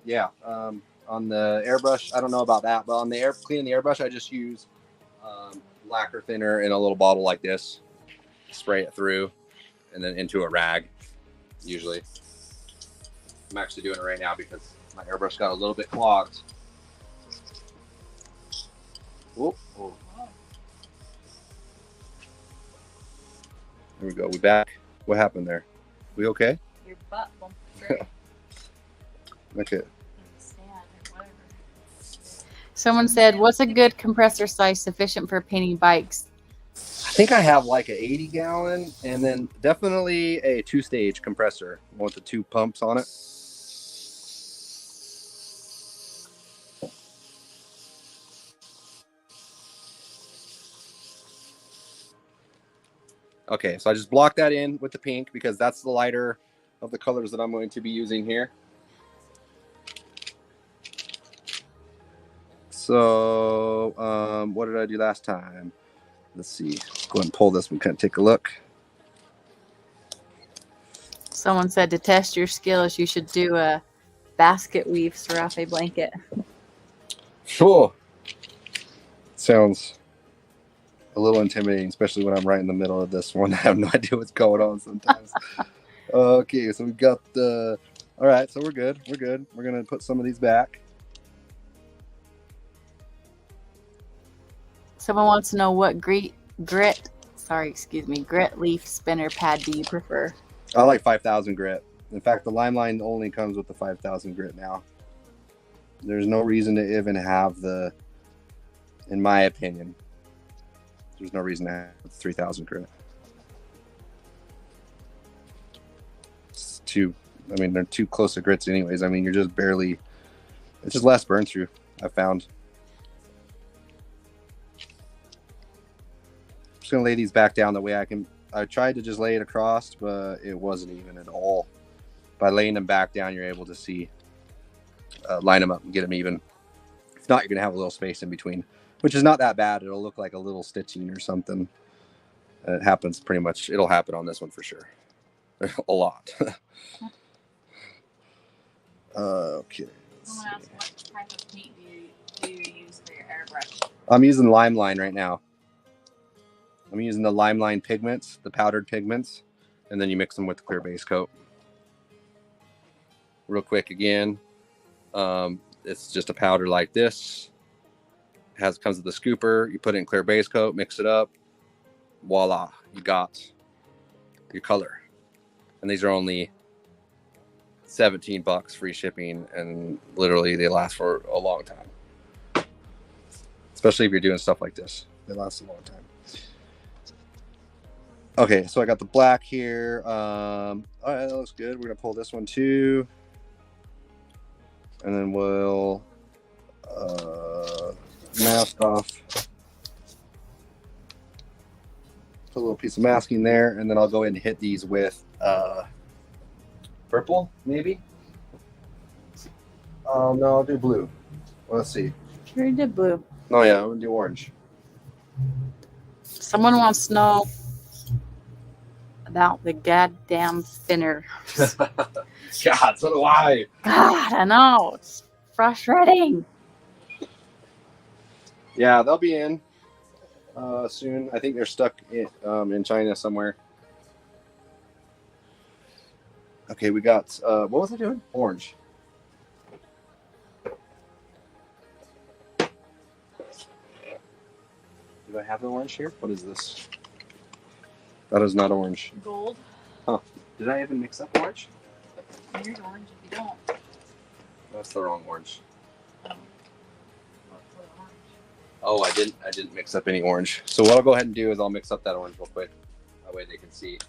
Yeah. On the airbrush, I don't know about that, but on the cleaning the airbrush, I just use lacquer thinner in a little bottle like this. Spray it through, and then into a rag. Usually, I'm actually doing it right now because my airbrush got a little bit clogged. Whoop. Oh. There we go. We back. What happened there? We okay? Your butt won't break. Okay. Someone said, what's a good compressor size sufficient for painting bikes? I think I have like an 80 gallon and then definitely a 2-stage compressor with the 2 pumps on it. Okay, so I just blocked that in with the pink because that's the lighter of the colors that I'm going to be using here. So, what did I do last time? Let's see. Let's go ahead and pull this one, kind of take a look. Someone said to test your skills, you should do a basket weave Sarape blanket. Sure. Sounds a little intimidating, especially when I'm right in the middle of this one. I have no idea what's going on sometimes. Okay, so we've got the... All right, so we're good. We're good. We're going to put some of these back. Someone wants to know what grit leaf spinner pad do you prefer? I like 5,000 grit. In fact, the Limeline only comes with the 5,000 grit now. There's no reason to even have the, in my opinion, there's no reason to have 3,000 grit. It's too, I mean, they're too close to grits anyways. I mean, you're just barely, it's just less burn through, I've found. I'm just going to lay these back down the way I can. I tried to just lay it across, but it wasn't even at all. By laying them back down, you're able to see, line them up and get them even. If not, you're going to have a little space in between, which is not that bad. It'll look like a little stitching or something. It happens pretty much. It'll happen on this one for sure. A lot. Okay. Someone asked what type of paint do you use for your airbrush? I'm using Limeline right now. I'm using the Limeline pigments, the powdered pigments, and then you mix them with the clear base coat. Real quick again, it's just a powder like this. Comes with the scooper. You put it in clear base coat, mix it up. Voila, you got your color. and these are only $17 free shipping, and literally they last for a long time. Especially if you're doing stuff like this, they last a long time. Okay, so I got the black here. All right, that looks good. We're gonna pull this one too, and then we'll mask off. Put a little piece of masking there, and then I'll go ahead and hit these with Purple, maybe? No, I'll do blue. Well, let's see. Sure did blue. Oh yeah, I'm gonna do orange. Someone wants to know about the goddamn spinner. God, so do I. God, I know. It's frustrating. Yeah, they'll be in soon. I think they're stuck in China somewhere. Okay, we got what was I doing? Orange. Do I have the orange here? What is this? That is not orange. Gold. Huh. Did I even mix up orange? Here's orange if you don't. That's the wrong orange. Oh, I didn't mix up any orange. So what I'll go ahead and do is I'll mix up that orange real quick. That way they can see.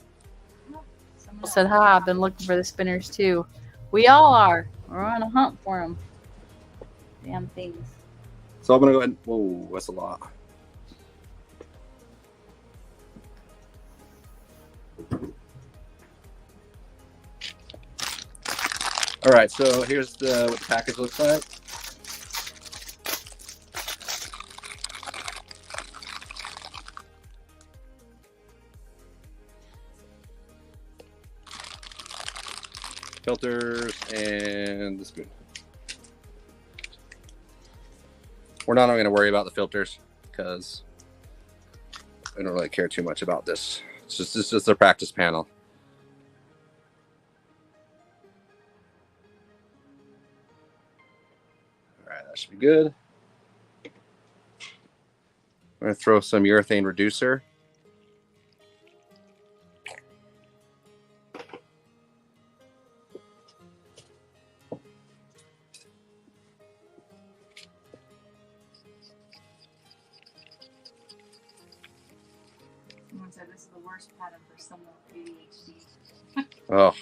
Someone said, "Hi, I've been looking for the spinners too." We all are. We're on a hunt for them. Damn things. So I'm gonna go ahead and, whoa, that's a lot. All right, so here's what the package looks like. Filters and the spoon. We're not going to worry about the filters because I don't really care too much about this. It's just a practice panel. All right, that should be good. I'm going to throw some urethane reducer. Someone said this is the worst pattern for someone with ADHD. Oh,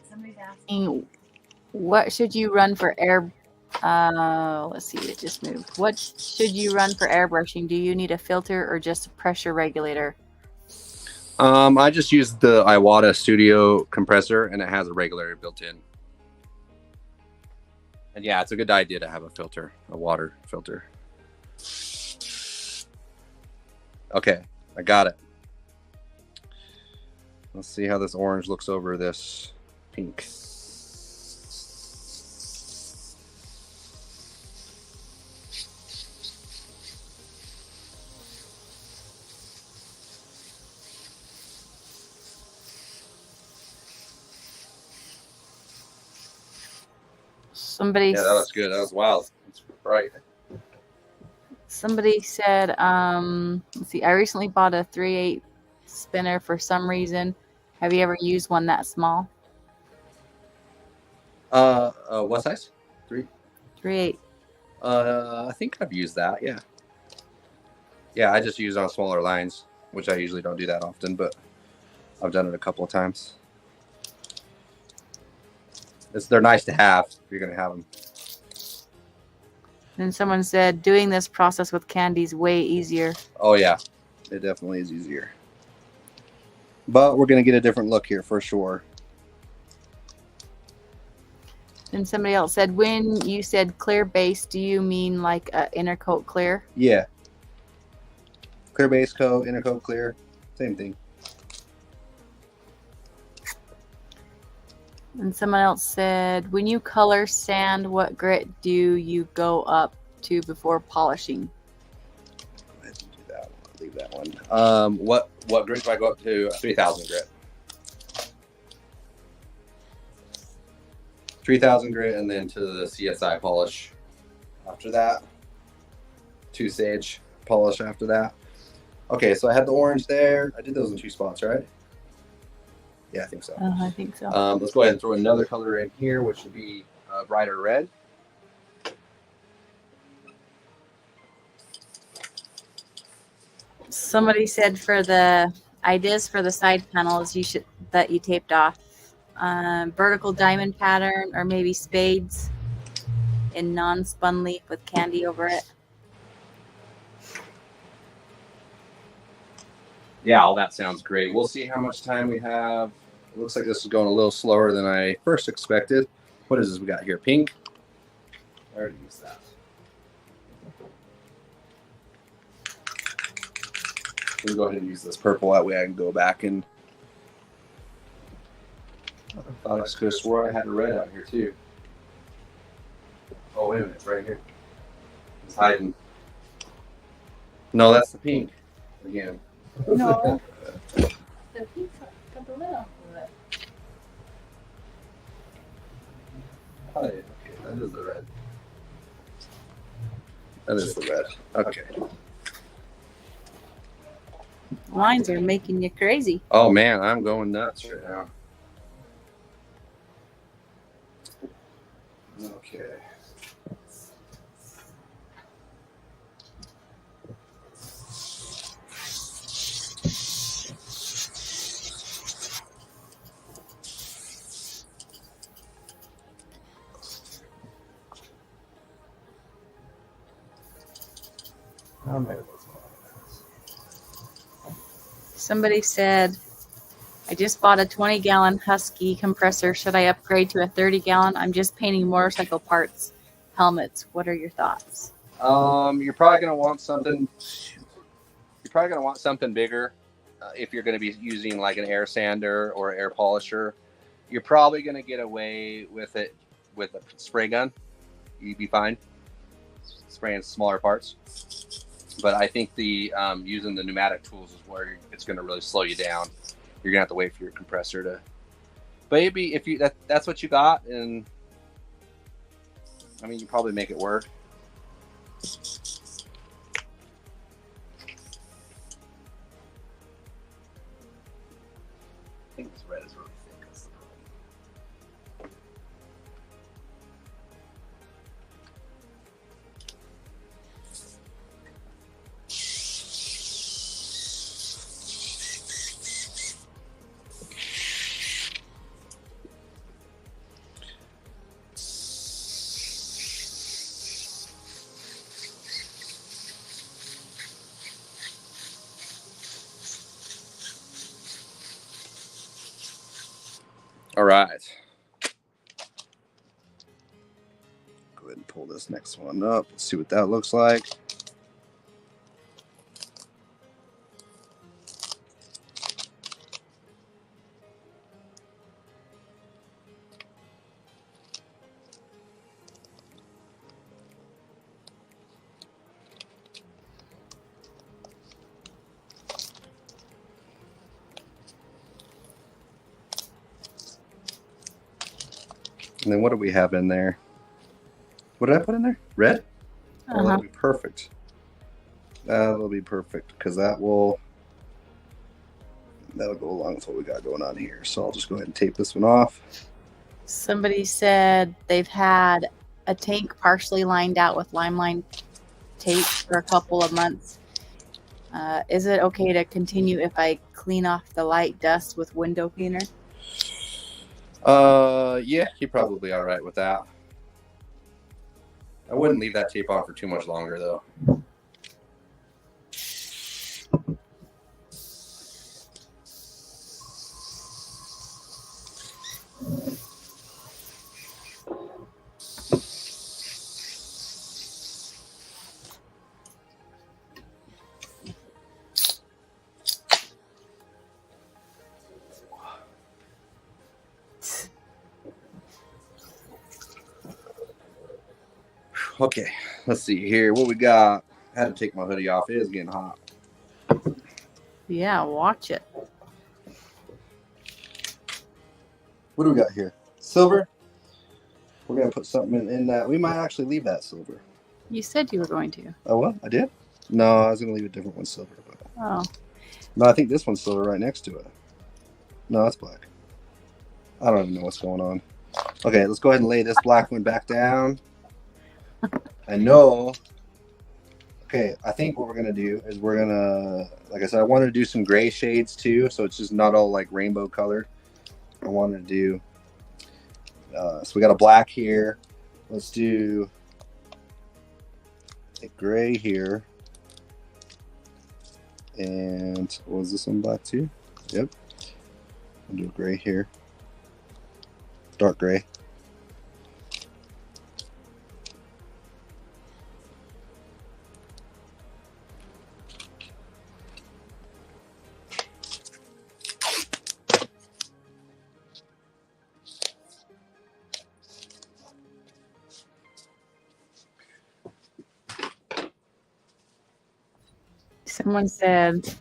Somebody's asking, what should you run for air? Let's see, it just moved. What should you run for airbrushing? Do you need a filter or just a pressure regulator? I just used the Iwata Studio compressor, and it has a regulator built in. And yeah, it's a good idea to have a filter, a water filter. Okay, I got it. Let's see how this orange looks over this pink. Somebody, Yeah, that was good. That was wild. It's bright. somebody said, let's see, I recently bought a 3/8 spinner for some reason. Have you ever used one that small? What size? 3/8. I think I've used that. Yeah. Yeah, I just use it on smaller lines, which I usually don't do that often, but I've done it a couple of times. They're nice to have if you're gonna have them. Then someone said, doing this process with candy's way easier. Oh yeah, it definitely is easier. But we're gonna get a different look here for sure. Then somebody else said, when you said clear base, do you mean like a inner coat clear? Yeah. Clear base coat, inner coat clear, same thing. And someone else said, when you color sand, what grit do you go up to before polishing? Go ahead and do that one. I'll leave that one. What grit do I go up to? 3,000 grit. 3,000 grit, and then to the CSI polish after that. 2 sage polish after that. Okay, so I had the orange there. I did those in 2 spots, right? Yeah, I think so. I think so. Let's go ahead and throw another color in here, which would be brighter red. Somebody said for the ideas for the side panels you taped off, vertical diamond pattern or maybe spades in non-spun leaf with candy over it. Yeah, all that sounds great. We'll see how much time we have. It looks like this is going a little slower than I first expected. What is this we got here? Pink? I already used that. We'll go ahead and use this purple. That way I can go back and... I thought I could have swore I had a red out here too. Oh, wait a minute. It's right here. It's hiding. No, that's the pink. Again. No. The pink got the lid off of it. Oh, yeah. Okay, that is the red. That is the red. Okay. Lines are making you crazy. Oh man, I'm going nuts right now. Okay. Somebody said, I just bought a 20-gallon Husky compressor. Should I upgrade to a 30-gallon? I'm just painting motorcycle parts, helmets. What are your thoughts? You're probably gonna want something. You're probably gonna want something bigger if you're gonna be using like an air sander or air polisher. You're probably gonna get away with it with a spray gun. You'd be fine spraying smaller parts. But I think the using the pneumatic tools is where it's going to really slow you down. You're going to have to wait for your compressor to. But maybe if you that's what you got, and I mean you probably make it work. I think this red is really thick. That's the problem. All right. Go ahead and pull this next one up. Let's see what that looks like. And then what do we have in there? What did I put in there? Red? Oh, that'll be perfect. That'll be perfect because that'll go along with what we got going on here. So I'll just go ahead and tape this one off. Somebody said they've had a tank partially lined out with line tape for a couple of months. Is it okay to continue if I clean off the light dust with window cleaner? Yeah, you're probably all right with that. I wouldn't leave that tape on for too much longer, though. Okay, let's see here. What we got? I had to take my hoodie off. It is getting hot. Yeah, watch it. What do we got here? Silver. We're going to put something in that. We might actually leave that silver. You said you were going to. Oh, what? I did? No, I was going to leave a different one silver. But Oh, No, I think this one's silver right next to it. No, that's black. I don't even know what's going on. Okay, let's go ahead and lay this black one back down. I know. Okay, I think what we're gonna do is we're gonna, like I said, I wanted to do some gray shades too, so it's just not all like rainbow colored. I wanted to do. So we got a black here. Let's do a gray here. And was this one black too? Yep. I'll do a gray here. Dark gray. someone said,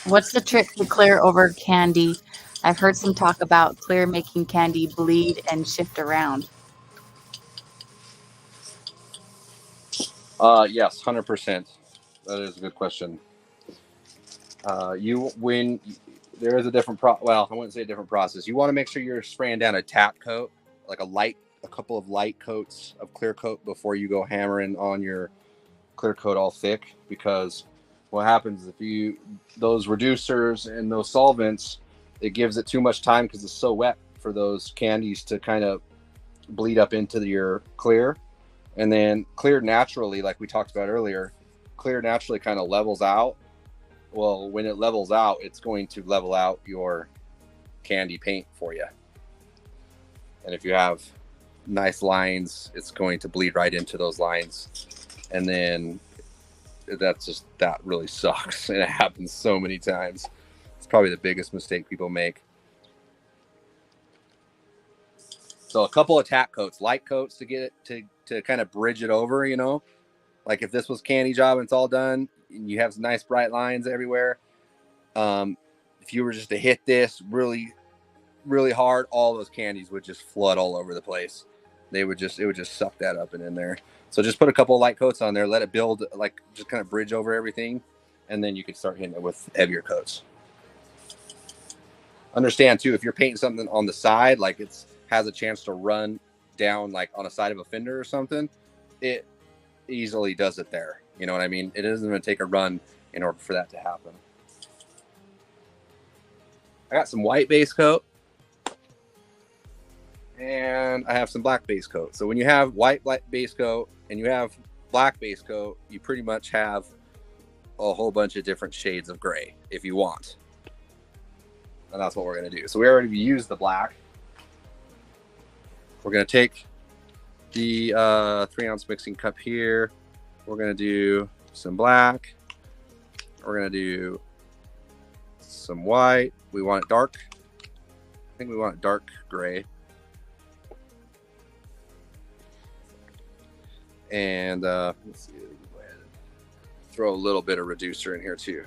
"What's the trick to clear over candy? I've heard some talk about clear making candy bleed and shift around." Yes, 100%. That is a good question. When there is a different well, I wouldn't say a different process. You want to make sure you're spraying down a tap coat, like a couple of light coats of clear coat before you go hammering on your clear coat all thick, because what happens is those reducers and those solvents, it gives it too much time because it's so wet for those candies to kind of bleed up into your clear. And then clear naturally, like we talked about earlier, clear naturally kind of levels out. Well, when it levels out, it's going to level out your candy paint for you. And if you have nice lines, it's going to bleed right into those lines. And then that really sucks. And it happens so many times. It's probably the biggest mistake people make. So a couple of tack coats, light coats to get it to kind of bridge it over, like if this was candy job and it's all done and you have some nice bright lines everywhere. If you were just to hit this really, really hard, all those candies would just flood all over the place. It would just suck that up and in there. So just put a couple of light coats on there, let it build, like just kind of bridge over everything. And then you can start hitting it with heavier coats. Understand too, if you're painting something on the side, like it's has a chance to run down like on a side of a fender or something, it easily does it there. You know what I mean? It doesn't even take a run in order for that to happen. I got some white base coat and I have some black base coat. So when you have white base coat and you have black base coat, you pretty much have a whole bunch of different shades of gray if you want. And that's what we're going to do. So we already used the black. We're going to take the 3-ounce mixing cup here. We're going to do some black. We're going to do some white. We want it dark. I think we want it dark gray. And let's see. Go ahead and throw a little bit of reducer in here too.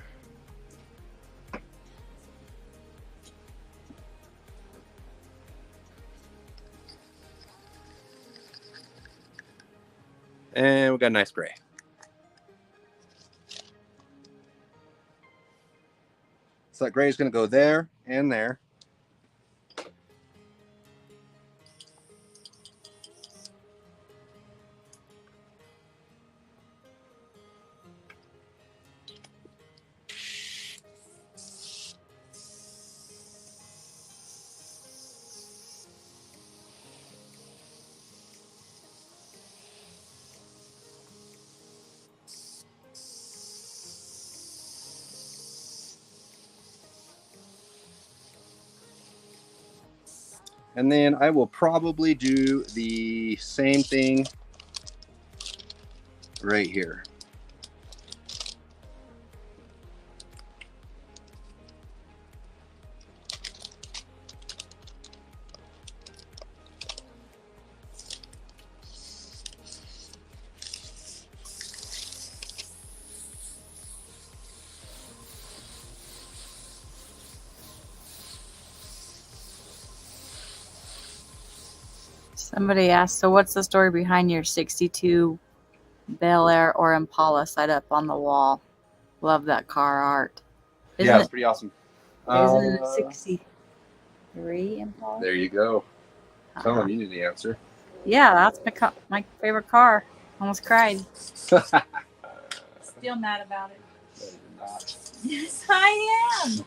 And we got a nice gray. So that gray is going to go there and there. And then I will probably do the same thing right here. Somebody asked, "So what's the story behind your 62 Bel Air or Impala set up on the wall?" Love that car art. Yeah, it's pretty awesome. Isn't it 63 Impala? There you go. Someone you knew the answer. Yeah, that's my favorite car. Almost cried. No, Still mad about it. you're not. Yes, I am.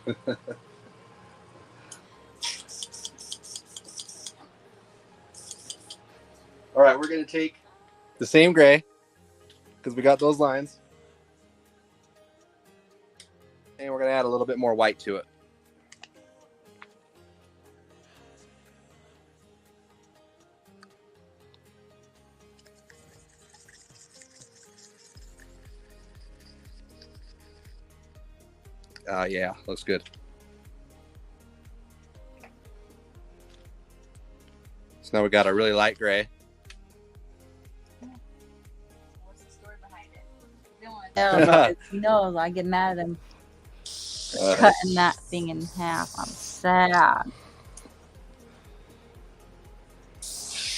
All right, we're gonna take the same gray because we got those lines, and we're gonna add a little bit more white to it. Yeah, looks good. So now we got a really light gray. What's the story behind it? No, he knows I get mad at him for cutting that thing in half. I'm sad.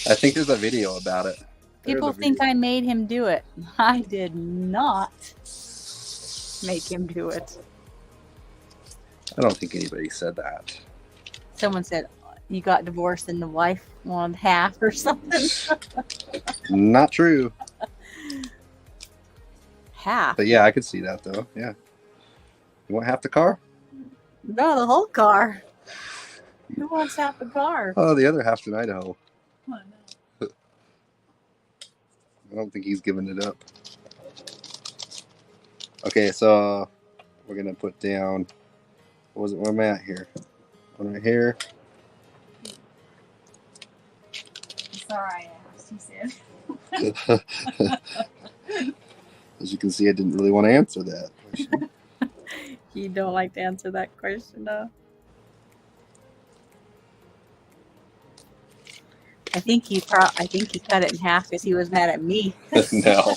I think there's a video about it. People think I made him do it. I did not make him do it. I don't think anybody said that. Someone said you got divorced and the wife wanted half or something. Not true. Half? But yeah, I could see that though. Yeah. You want half the car? No, the whole car. Who wants half the car? Oh, the other half's in Idaho. Oh, no. I don't think he's giving it up. Okay, so we're gonna put down. What was it? Where am I at here? One right here. Sorry, I asked. He said. As you can see, I didn't really want to answer that question. You don't like to answer that question, though. I think he cut it in half because he was mad at me. No.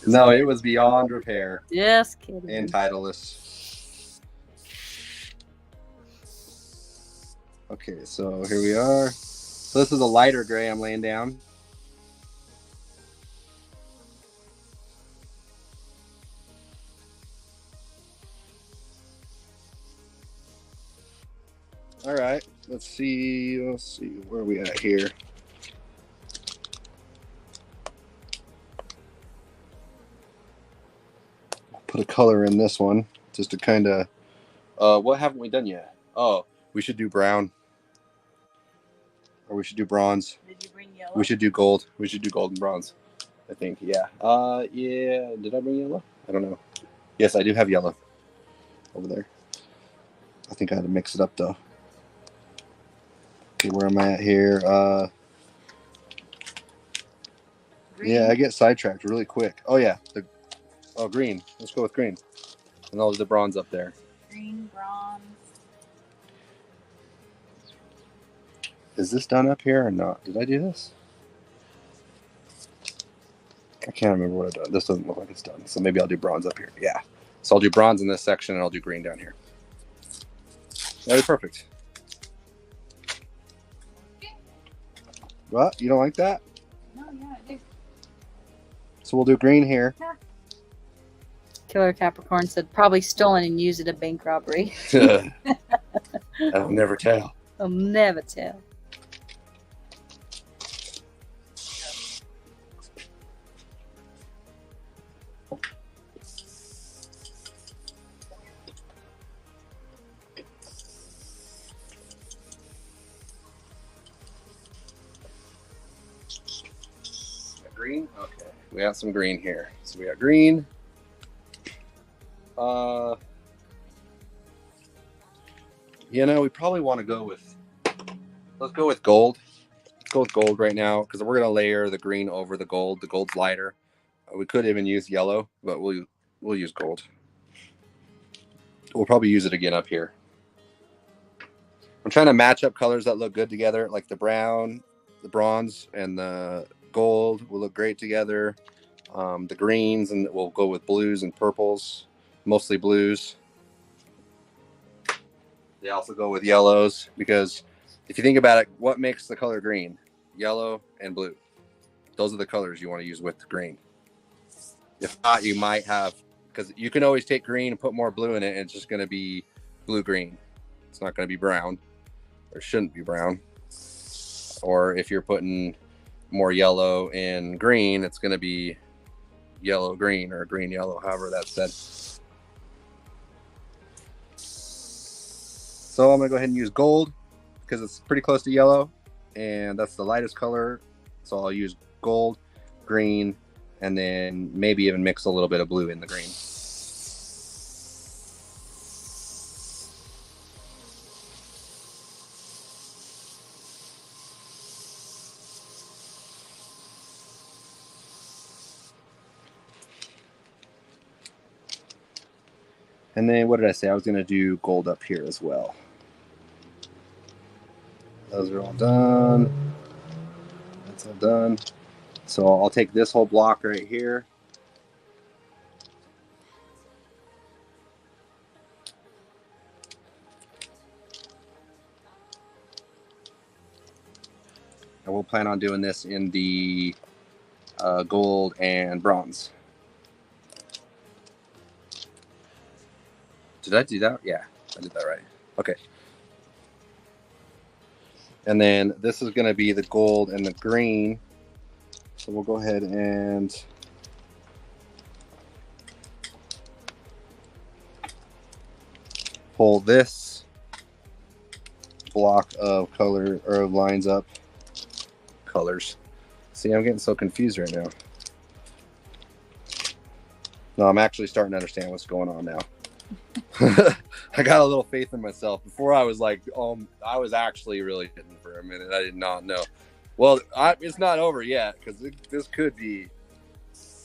No, it was beyond repair Just kidding. and titleless. Okay, so here we are. So this is a lighter gray I'm laying down. All right, let's see where are we at here. Put a color in this one just to kind of what haven't we done yet? Oh, we should do brown, or we should do bronze. Did you bring yellow? We should do gold. We should do gold and bronze, I think. Yeah. Yeah, did I bring yellow? I don't know. Yes, I do have yellow over there. I think I had to mix it up though. Okay, where am I at here? Yeah, I get sidetracked really quick. Oh yeah, green. Let's go with green. And all the bronze up there. Green, bronze. Is this done up here or not? Did I do this? I can't remember what I've done. This doesn't look like it's done. So maybe I'll do bronze up here. Yeah. So I'll do bronze in this section and I'll do green down here. That'd be perfect. What? You don't like that? No, yeah, I do. So we'll do green here. Killer Capricorn said probably stolen and used at a bank robbery. I'll never tell. I'll never tell. Green? Okay. We got some green here. So we got green. We probably want to go with, let's go with gold. Let's go with gold right now because we're going to layer the green over the gold. The gold's lighter. We could even use yellow, but we'll use gold. We'll probably use it again up here. I'm trying to match up colors that look good together, like the brown, the bronze, and the gold will look great together. The greens, and we'll go with blues and purples, mostly blues. They also go with yellows because if you think about it, what makes the color green? Yellow and blue. Those are the colors you want to use with green. If not, you might have, because you can always take green and put more blue in it, and it's just going to be blue-green. It's not going to be brown, or shouldn't be brown. Or if you're putting more yellow in green, it's going to be yellow-green or green-yellow, however that's said. So I'm going to go ahead and use gold because it's pretty close to yellow, and that's the lightest color. So I'll use gold, green, and then maybe even mix a little bit of blue in the green. And then what did I say? I was going to do gold up here as well. Those are all done. That's all done. So I'll take this whole block right here. And we'll plan on doing this in the gold and bronze. Did I do that? Yeah, I did that right. Okay. And then this is going to be the gold and the green. So we'll go ahead and pull this block of color or lines up. Colors. See, I'm getting so confused right now. No, I'm actually starting to understand what's going on now. I got a little faith in myself. Before I was like, I was actually really hitting for a minute. I did not know. Well, it's not over yet because this could be,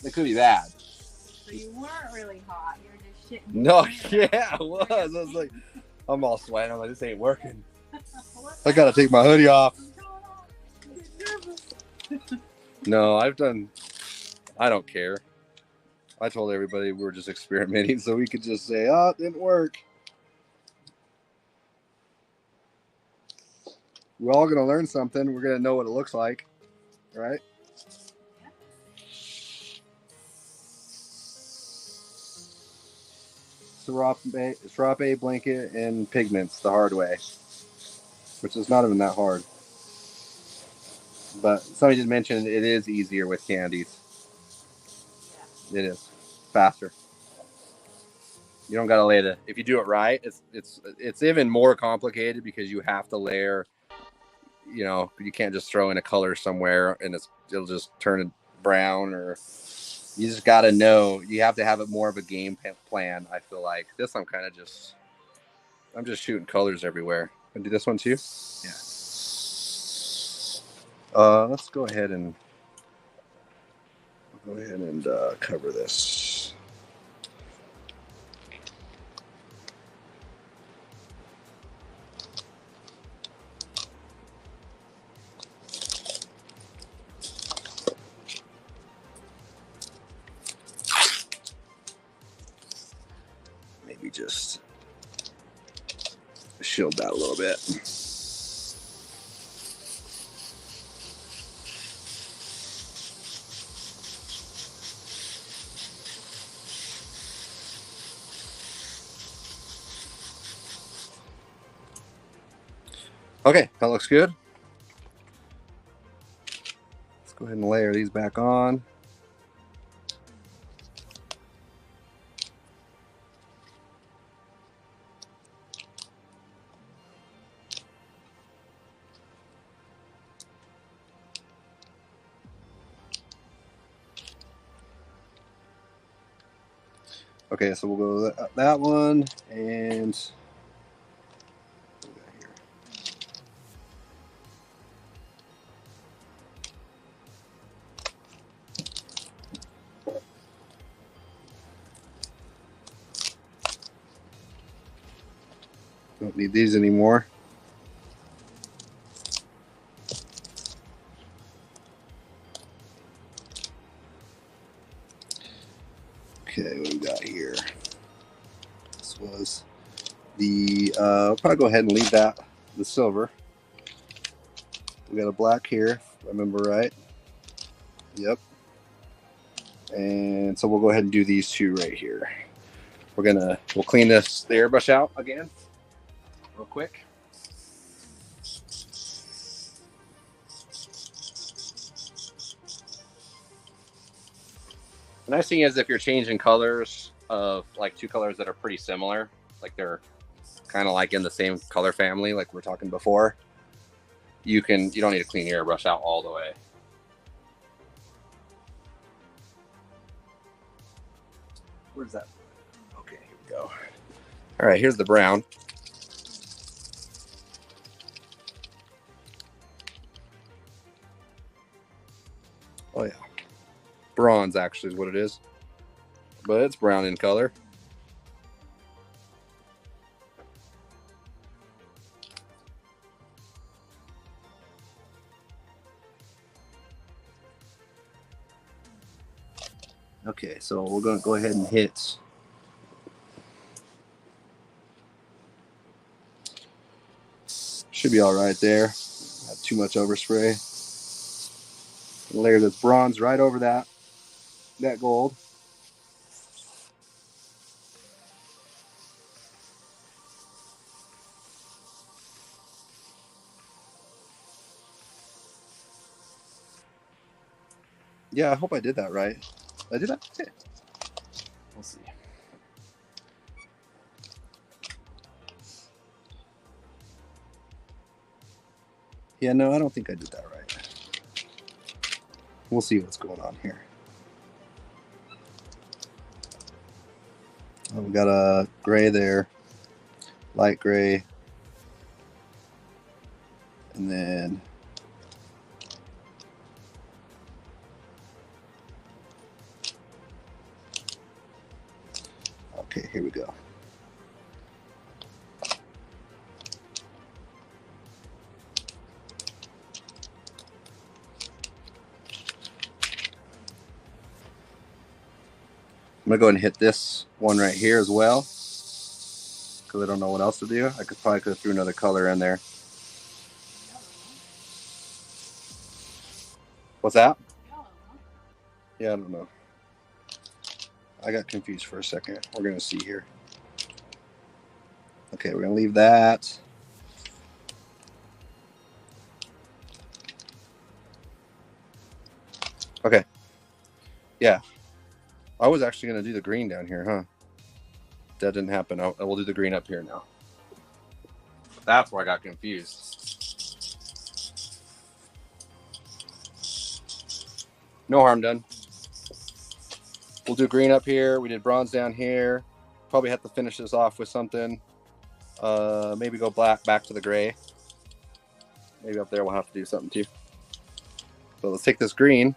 it could be bad. So you weren't really hot. You were just shitting. No, yeah, I was. I was like, I'm all sweating. I'm like, this ain't working. I gotta take my hoodie off. No, I don't care. I told everybody we were just experimenting so we could just say, oh, it didn't work. We're all going to learn something. We're going to know what it looks like, right? Sarape blanket and pigments the hard way, which is not even that hard. But somebody did mention it is easier with candies. It is faster. You don't gotta lay it. If you do it right, it's even more complicated because you have to layer. You know, you can't just throw in a color somewhere and it'll just turn brown, or you just gotta know. You have to have it more of a game plan. I feel like this. I'm just shooting colors everywhere. Can I do this one too? Yeah. Let's go ahead and cover this. Maybe just shield that a little bit. Okay, that looks good. Let's go ahead and layer these back on. Okay, so we'll go that one and don't need these anymore. Okay, what do we got here? This was the, I'll probably go ahead and leave that, the silver. We got a black here, if I remember right. Yep. And so we'll go ahead and do these two right here. We'll clean the airbrush out again real quick. The nice thing is if you're changing colors of like two colors that are pretty similar, like they're kind of like in the same color family, like we were talking before, you don't need to clean your airbrush out all the way. Where's that? Okay, here we go. All right, here's the brown. Oh yeah, bronze actually is what it is, but it's brown in color. Okay, so we're going to go ahead and hit should be all right there. Not too much overspray. Layer this bronze right over that gold. Yeah, I hope I did that right. I did that? Okay. We'll see. Yeah, no, I don't think I did that right. We'll see what's going on here. Oh, we got a gray there, light gray, and then okay, here we go. I'm gonna go ahead and hit this one right here as well, because I don't know what else to do. I could probably threw another color in there. What's that? Yeah, I don't know. I got confused for a second. We're gonna see here. Okay, we're gonna leave that. Okay. Yeah. I was actually gonna do the green down here, huh? That didn't happen. I will do the green up here now. That's where I got confused. No harm done. We'll do green up here. We did bronze down here. Probably have to finish this off with something. Maybe go black back to the gray. Maybe up there we'll have to do something too. So let's take this green.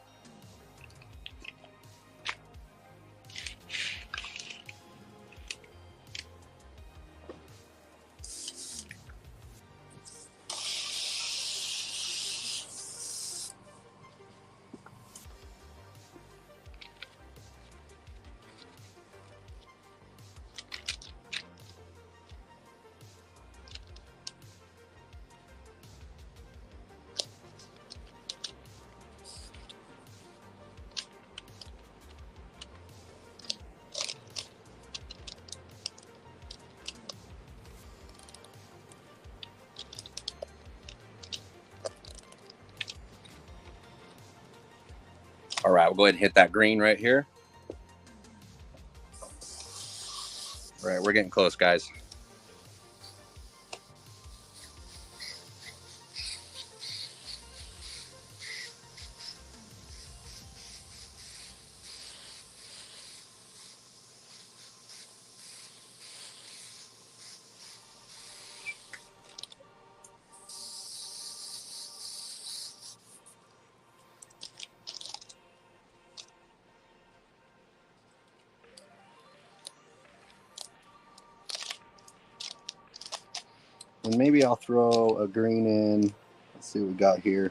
All right, we'll go ahead and hit that green right here. All right, we're getting close, guys. And maybe I'll throw a green in. Let's see what we got here.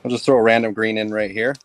I'll just throw a random green in right here.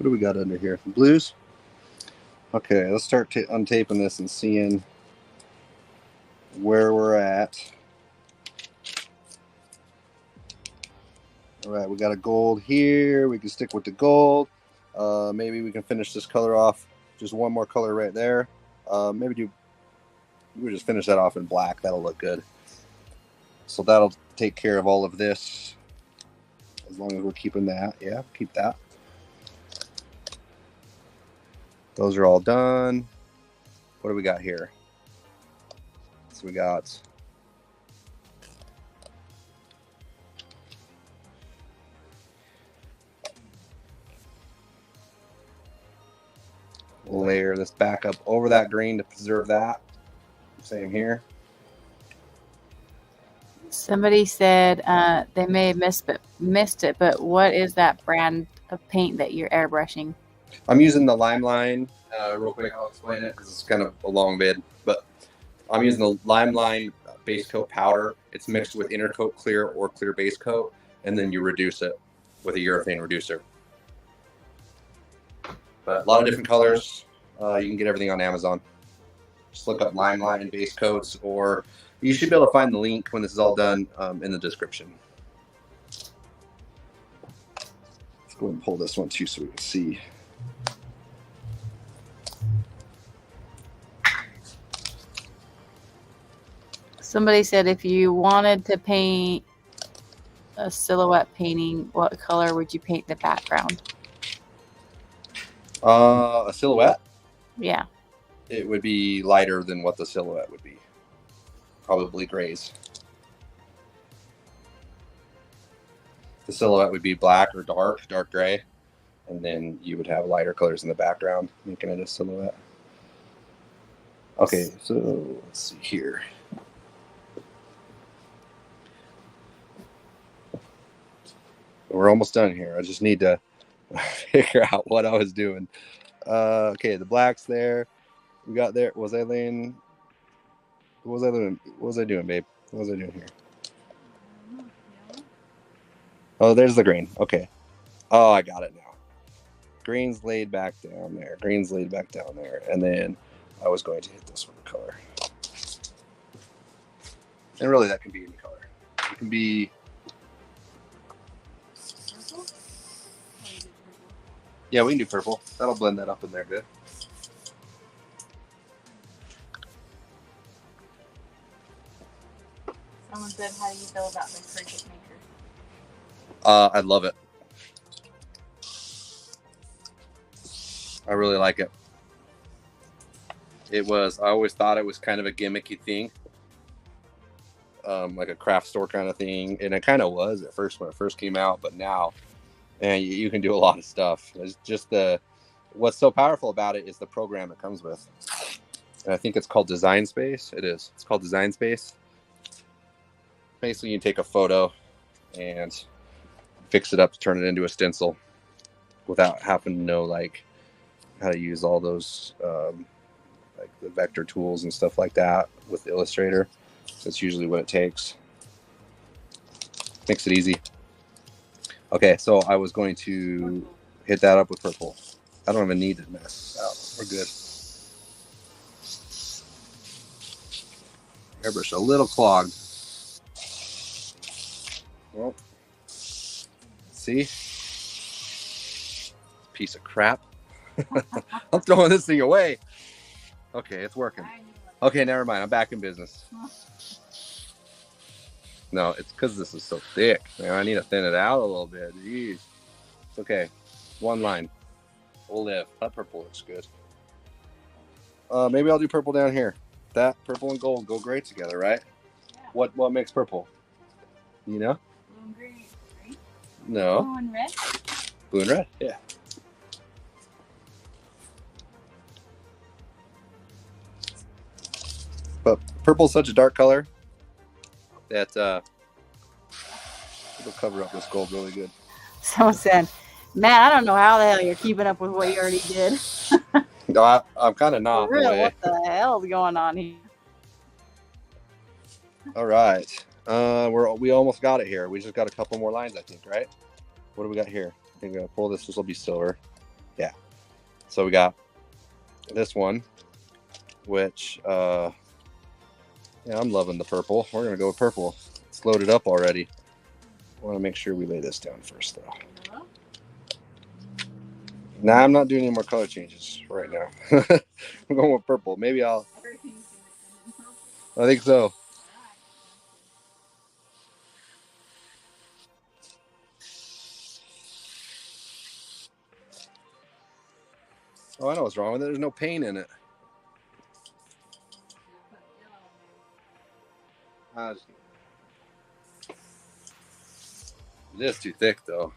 What do we got under here? Blues? Okay, let's start untaping this and seeing where we're at. All right, we got a gold here. We can stick with the gold. Maybe we can finish this color off. Just one more color right there. We just finish that off in black. That'll look good. So that'll take care of all of this. As long as we're keeping that. Yeah, keep that. Those are all done. What do we got here? So we got layer this back up over that green to preserve that. Same here. Somebody said they may have missed it, but what is that brand of paint that you're airbrushing? I'm using the Limeline. Real quick, I'll explain it because it's kind of a long bid. But I'm using the Limeline base coat powder. It's mixed with Intercoat Clear or Clear base coat, and then you reduce it with a urethane reducer. But a lot of different colors. You can get everything on Amazon. Just look up Limeline base coats, or you should be able to find the link when this is all done in the description. Let's go ahead and pull this one too so we can see. Somebody said if you wanted to paint a silhouette painting, what color would you paint the background? A silhouette? Yeah. It would be lighter than what the silhouette would be. Probably grays. The silhouette would be black or dark gray. And then you would have lighter colors in the background, making it a silhouette. Okay, so let's see here. We're almost done here. I just need to figure out what I was doing. Okay, the black's there. We got there. What was I doing? What was I doing, babe? What was I doing here? Oh, there's the green. Okay. Oh, I got it now. Green's laid back down there. Green's laid back down there. And then I was going to hit this with a color. And really, that can be any color. It can be... Yeah, we can do purple. That'll blend that up in there good. Someone said, how do you feel about the cricket maker? I love it. I really like it. I always thought it was kind of a gimmicky thing. Like a craft store kind of thing. And it kind of was at first when it first came out, but now, man, you can do a lot of stuff. It's just what's so powerful about it is the program it comes with. And I think it's called Design Space. It is. It's called Design Space. Basically, you take a photo and fix it up to turn it into a stencil without having to know like how to use all those like the vector tools and stuff like that with Illustrator. That's usually what it takes. Makes it easy. Okay, so I was going to hit that up with purple. I don't even need to mess out. We're good. Airbrush a little clogged. Well, see? Piece of crap. I'm throwing this thing away. Okay, it's working. Okay, never mind. I'm back in business. No, it's because this is so thick. Man, I need to thin it out a little bit. Jeez. It's okay. One line. We'll live. That purple looks good. Maybe I'll do purple down here. That purple and gold go great together, right? Yeah. What makes purple? You know? Blue and green, right? No. Blue and red? Blue and red, yeah. But purple's such a dark color that it'll cover up this gold really good. Someone said, Matt, I don't know how the hell you're keeping up with what you already did. No, I'm kind of not. For real, what the hell is going on here? All right. We almost got it here. We just got a couple more lines, I think, right? What do we got here? I think I'm gonna pull this. This will be silver. So we got this one, which yeah, I'm loving the purple. We're gonna go with purple. It's loaded up already. I want to make sure we lay this down first, though. Hello? Nah, I'm not doing any more color changes right now. I'm going with purple. Maybe I'll. Everything's in purple. I think so. Oh, I know what's wrong with it. There's no paint in it. This is too thick, though.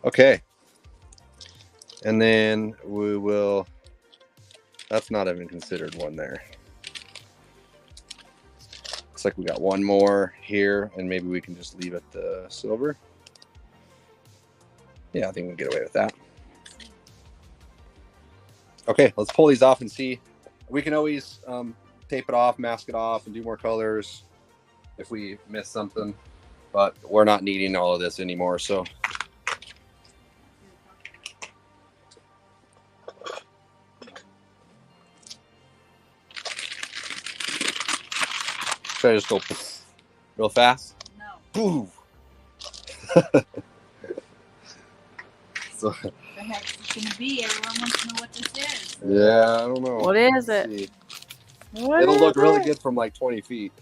Okay. And then we will. That's not even considered one there. Looks like we got one more here, and maybe we can just leave it the silver. Yeah, I think we can get away with that. Okay, let's pull these off and see. We can always tape it off, mask it off, and do more colors if we miss something. But we're not needing all of this anymore, so. Should I just go real fast? No. Boom! So, What the heck's this gonna be? Everyone wants to know what this is. yeah, I don't know. What is Let's it? see. What It'll is look really it? good from like 20 feet.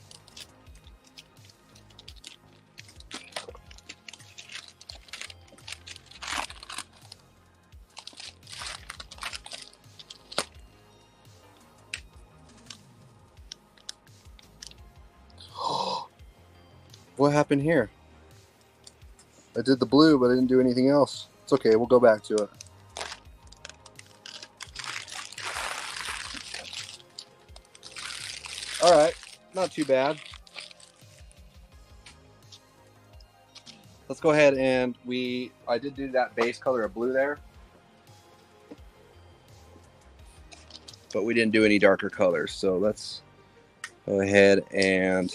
What happened here? I did the blue, but I didn't do anything else. It's okay. We'll go back to it. All right. Not too bad. Let's go ahead and I did do that base color of blue there, but we didn't do any darker colors. So let's go ahead and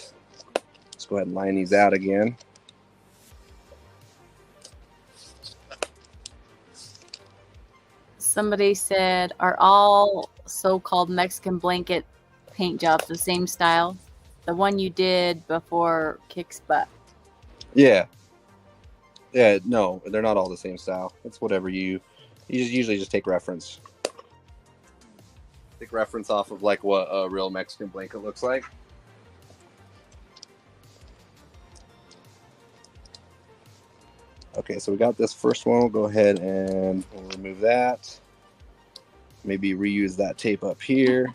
let's go ahead and line these out again. Somebody said, are all so-called Mexican blanket paint jobs the same style? The one you did before Kick's butt. Yeah. Yeah, no, they're not all the same style. It's whatever you usually just take reference. Take reference off of like what a real Mexican blanket looks like. Okay, so we got this first one. We'll go ahead and we'll remove that. Maybe reuse that tape up here.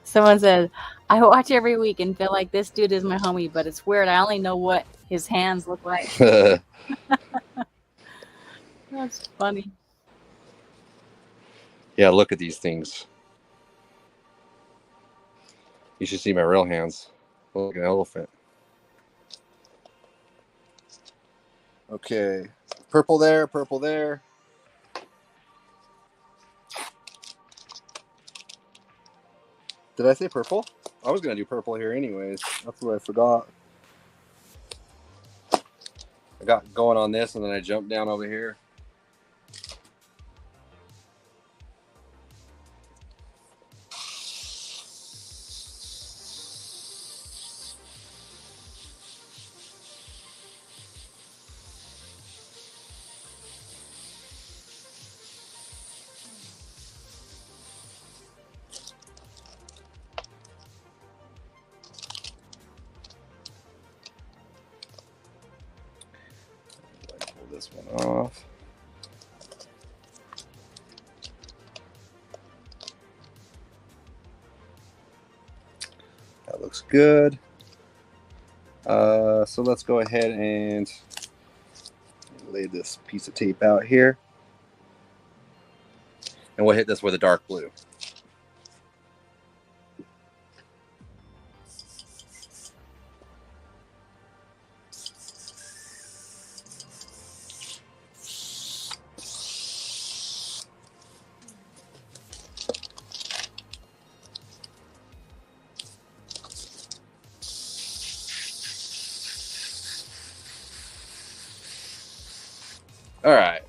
Someone said, I watch every week and feel like this dude is my homie, but it's weird. I only know what his hands look like. That's funny. Yeah, look at these things. You should see my real hands. Look like an elephant. Okay, purple there, purple there. Did I say purple? I was going to do purple here anyways. That's what I forgot. I got going on this and then I jumped down over here. Pull this one off. That looks good. So let's go ahead and lay this piece of tape out here. And we'll hit this with a dark blue. All right.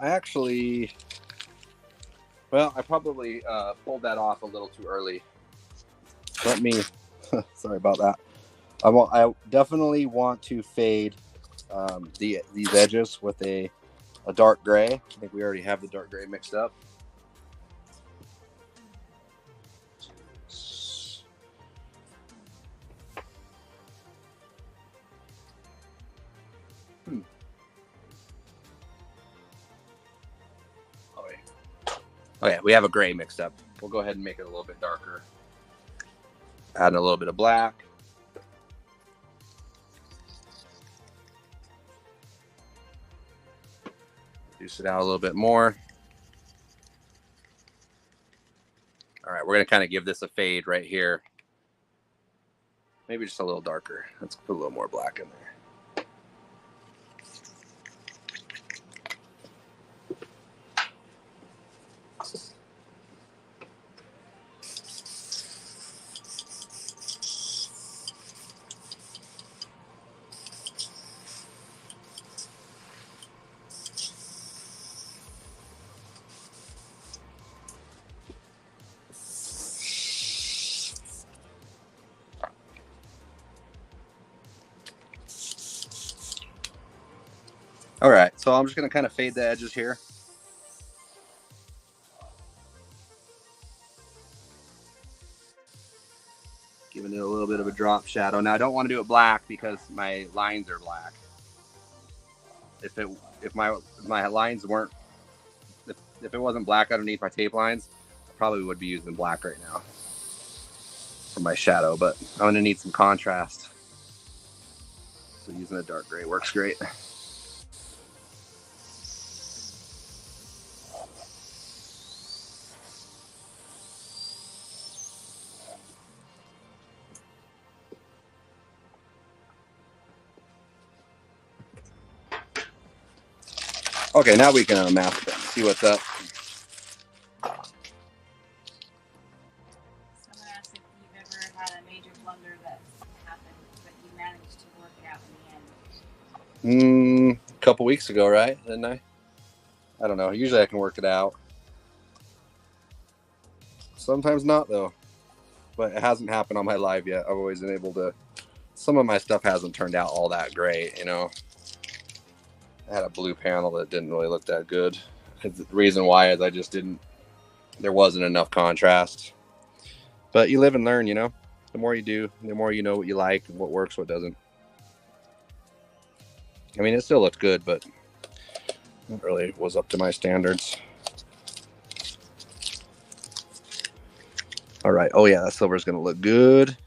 Actually, well, I probably pulled that off a little too early. Let me. Sorry about that. I definitely want to fade these edges with a dark gray. I think we already have the dark gray mixed up. Oh yeah, we have a gray mixed up. We'll go ahead and make it a little bit darker. Adding a little bit of black. Reduce it out a little bit more. All right, we're going to kind of give this a fade right here. Maybe just a little darker. Let's put a little more black in there. All right, so I'm just going to kind of fade the edges here. Giving it a little bit of a drop shadow. Now I don't want to do it black because my lines are black. If my lines weren't, if it wasn't black underneath my tape lines, I probably would be using black right now for my shadow, but I'm going to need some contrast. So using a dark gray works great. Okay, now we can mask them. See what's up. Someone asked if you've ever had a major blunder that happened, but you managed to work it out in the end. A couple weeks ago, right? Didn't I? I don't know. Usually I can work it out. Sometimes not, though. But it hasn't happened on my live yet. I've always been able to. Some of my stuff hasn't turned out all that great, you know. I had a blue panel that didn't really look that good. The reason why is I just didn't. There wasn't enough contrast. But you live and learn, you know. The more you do, the more you know what you like and what works, what doesn't. I mean, it still looked good, but it really was up to my standards. All right. Oh, yeah, that silver is going to look good.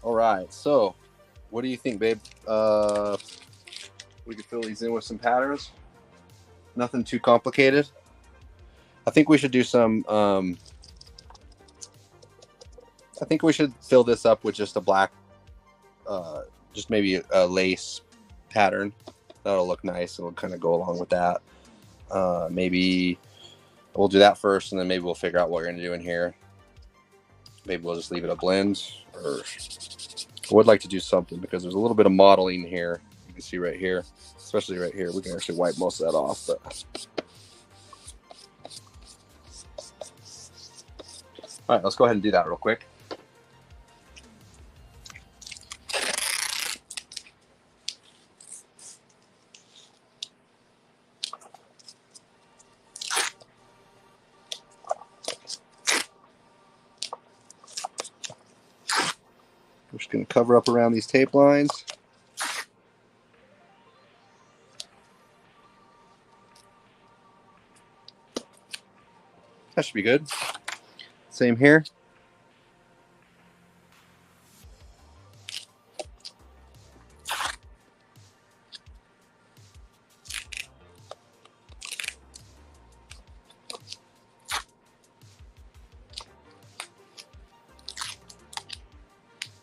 All right. So, what do you think, babe? We could fill these in with some patterns. Nothing too complicated. I think we should do some. I think we should fill this up with just a black, just maybe a lace pattern. That'll look nice. It'll kind of go along with that. Maybe we'll do that first, and then maybe we'll figure out what we're going to do in here. Maybe we'll just leave it a blend. Or I would like to do something because there's a little bit of modeling here. You can see right here, especially right here. We can actually wipe most of that off. But all right, let's go ahead and do that real quick. We're just going to cover up around these tape lines. That should be good. Same here.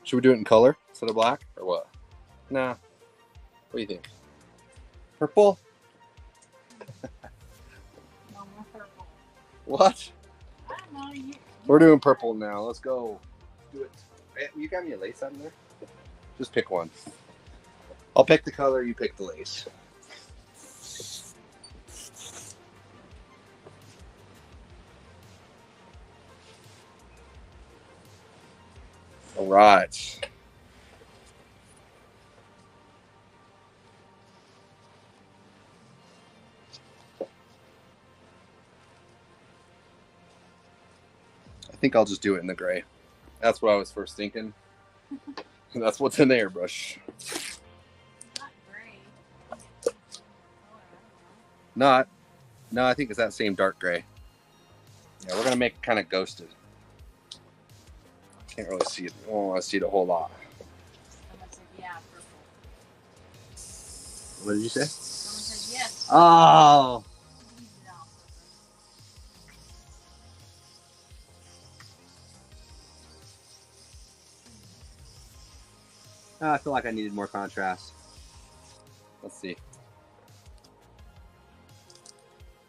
Should we do it in color instead of black or what? Nah. What do you think? Purple? No more purple. What? I don't know. We're doing purple now. Let's go. Do it. Hey, you got me a lace out in there? Just pick one. I'll pick the color, you pick the lace. All right. I think I'll just do it in the gray. That's what I was first thinking. That's what's in the airbrush. Not gray. Not. No, I think it's that same dark gray. Yeah, we're going to make it kind of ghosted. Can't really see it. I don't want to see it a whole lot. Someone said, yeah, purple. What did you say? Someone said, yes. Oh. Use it on purpose. I feel like I needed more contrast. Let's see.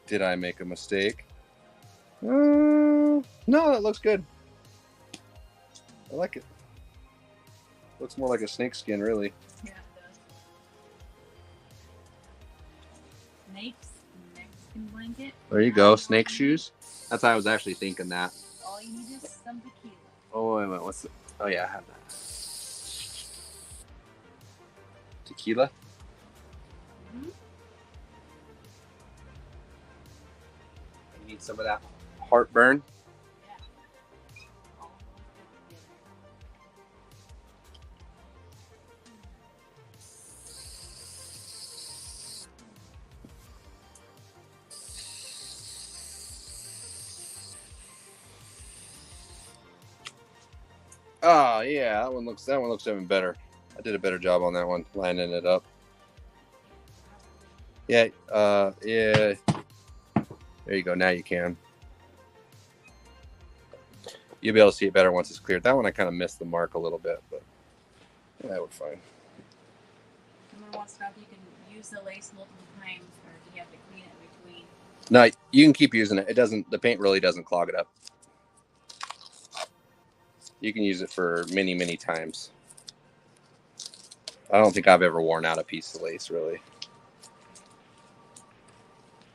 Did I make a mistake? No, it looks good. I like it. Looks more like a snake skin, really. Yeah, it does. Snakes, Mexican blanket. There you go, snake shoes. That's how I was actually thinking that. All you need is some tequila. Oh, wait a minute. What's the... Oh, yeah, I have that. Tequila? Mm-hmm. You need some of that heartburn. Yeah. All of those together. Oh, yeah, that one looks even better. I did a better job on that one, lining it up. Yeah, yeah. There you go. Now you can. You'll be able to see it better once it's cleared. That one I kind of missed the mark a little bit, but yeah, we're fine. Someone wants to know if you can use the lace multiple times or do you have to clean it in between? No, you can keep using it. It doesn't. The paint really doesn't clog it up. You can use it for many, many times. I don't think I've ever worn out a piece of lace, really.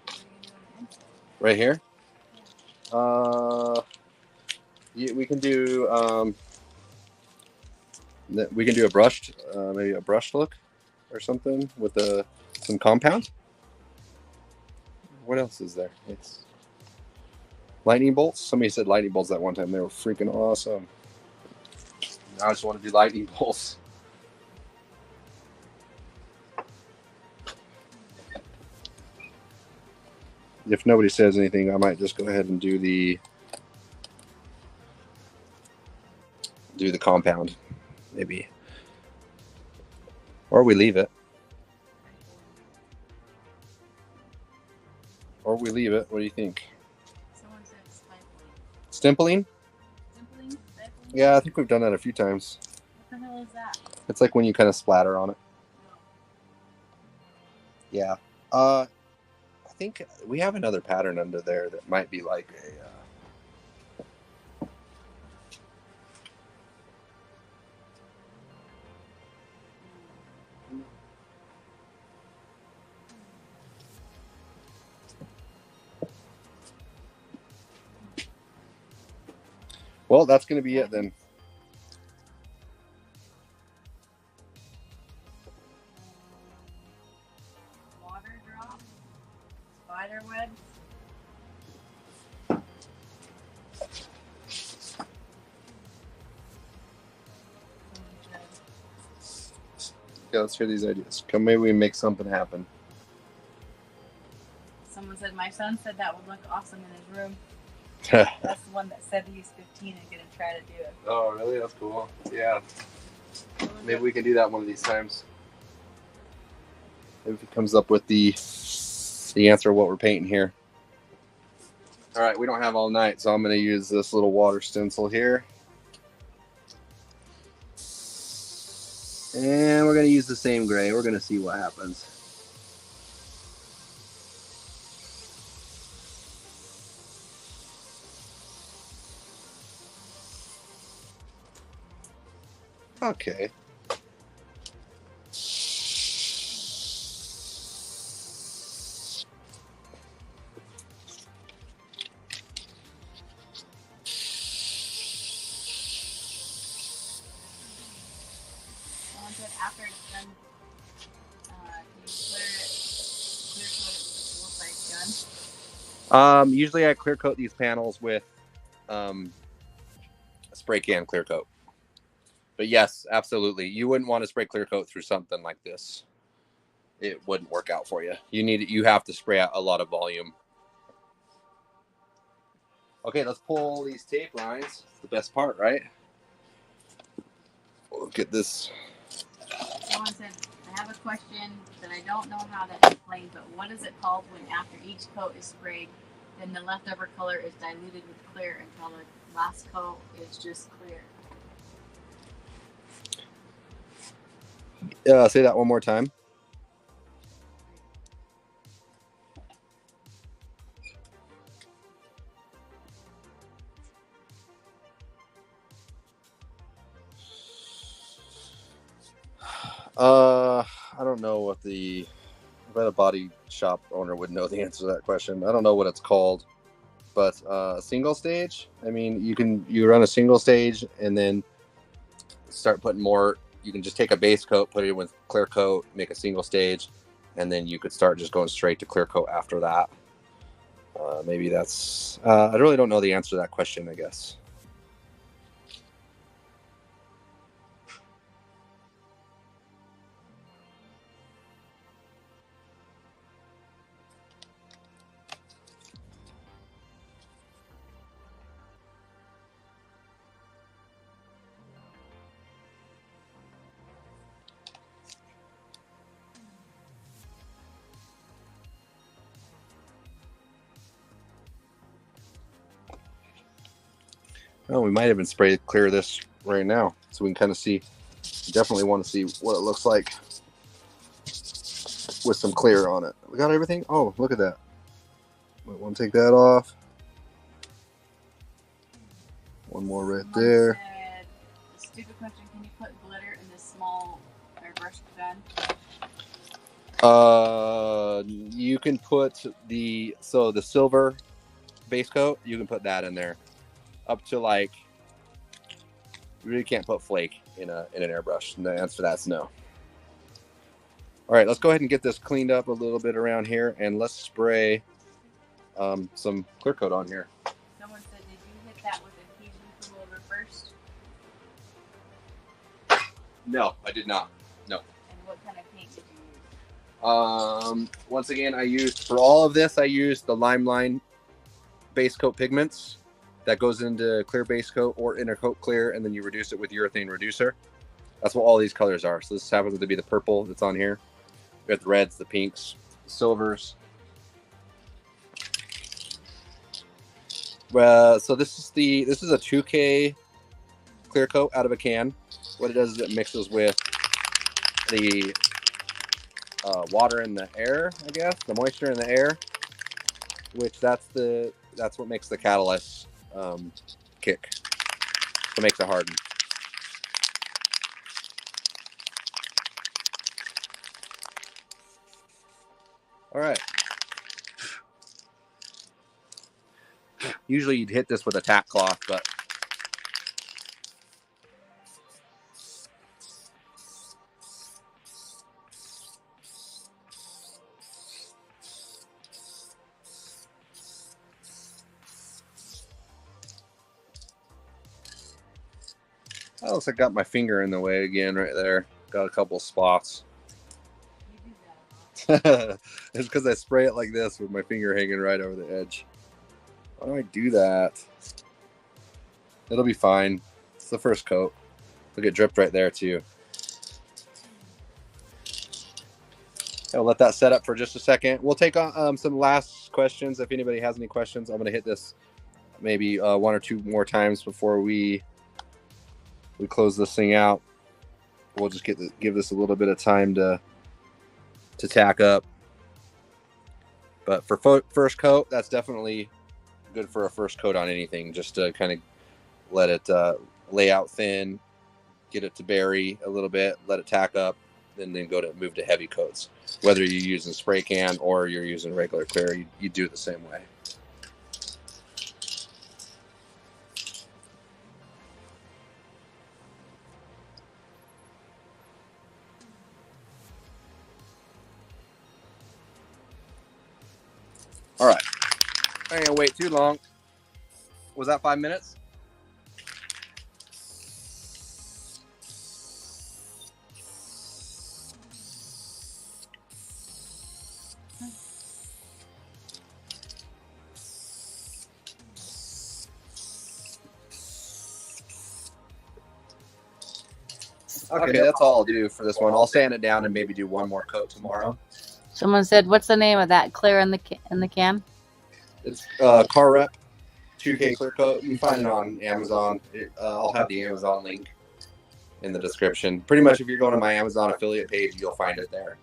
What are you doing the inside? Right here? We can do we can do a brushed, maybe a brushed look or something with some compound. What else is there? It's lightning bolts. Somebody said lightning bolts that one time. They were freaking awesome. I just want to do lightning bolts. If nobody says anything, I might just go ahead and do the compound, maybe, or we leave it, What do you think? Someone said stippling. Stimpling? Stippling? Stippling? Yeah, I think we've done that a few times. What the hell is that? It's like when you kind of splatter on it. No. Yeah. I think we have another pattern under there that might be like a. Well, that's going to be it then. Water drop. Spider webs. Yeah, let's hear these ideas. Come, maybe we make something happen. Someone said my son said that would look awesome in his room. That's the one that said to use 15 and gonna try to do it. Oh, really? That's cool. Yeah. Maybe we can do that one of these times. Maybe if it comes up with the answer of what we're painting here. All right, we don't have all night, so I'm going to use this little water stencil here. And we're going to use the same gray. We're going to see what happens. Okay. Someone said after it's done, do you clear coat it with a full-size gun? Usually I clear coat these panels with a spray can clear coat. But yes, absolutely. You wouldn't want to spray clear coat through something like this. It wouldn't work out for you. You have to spray out a lot of volume. Okay, let's pull these tape lines. It's the best part, right? Look at this. Someone said, I have a question that I don't know how to explain, but what is it called when after each coat is sprayed, then the leftover color is diluted with clear until the last coat is just clear? Say that one more time. I don't know what I bet a body shop owner would know the answer to that question. I don't know what it's called, but single stage. I mean, you run a single stage and then start putting more. You can just take a base coat, put it in with clear coat, make a single stage, and then you could start just going straight to clear coat after that. Maybe that's. I really don't know the answer to that question, I guess. Oh, we might even spray clear this right now, so we can kind of see. Definitely want to see what it looks like with some clear on it. We got everything. Oh, look at that. Might want to take that off. One more right there. Said, stupid question, can you put glitter in this small airbrush gun? You can put the silver base coat. You can put that in there, up to like. You really can't put flake in an airbrush. And the answer to that's no. All right, let's go ahead and get this cleaned up a little bit around here, and let's spray some clear coat on here. Someone said, did you hit that with adhesion remover first? No, I did not. No. And what kind of paint did you use? Once again, for all of this, I used the Limeline base coat pigments. That goes into clear base coat or inner coat clear, and then you reduce it with urethane reducer. That's what all these colors are. So this happens to be the purple that's on here. We got the reds, the pinks, the silvers. So this is a 2K clear coat out of a can. What it does is it mixes with the water in the air, I guess, the moisture in the air, which that's what makes the catalyst kick. So it makes it harden. All right. Usually you'd hit this with a tack cloth, but I looks like I got my finger in the way again right there. Got a couple spots. You do that a lot. It's because I spray it like this with my finger hanging right over the edge. Why do I do that? It'll be fine. It's the first coat. Look, it dripped right there too. I'll let that set up for just a second. We'll take on some last questions. If anybody has any questions, I'm going to hit this maybe one or two more times before we close this thing out. We'll just give this a little bit of time to tack up. But for first coat, that's definitely good for a first coat on anything. Just to kind of let it lay out thin, get it to bury a little bit, let it tack up, and then move to heavy coats. Whether you're using spray can or you're using regular clear, you do it the same way. All right. I ain't gonna wait too long. Was that 5 minutes? Okay, that's all I'll do for this one. I'll sand it down and maybe do one more coat tomorrow. Someone said, "What's the name of that clear in the can?" It's Sarape 2K clear coat. You can find it on Amazon. I'll have the Amazon link in the description. Pretty much, if you're going to my Amazon affiliate page, you'll find it there.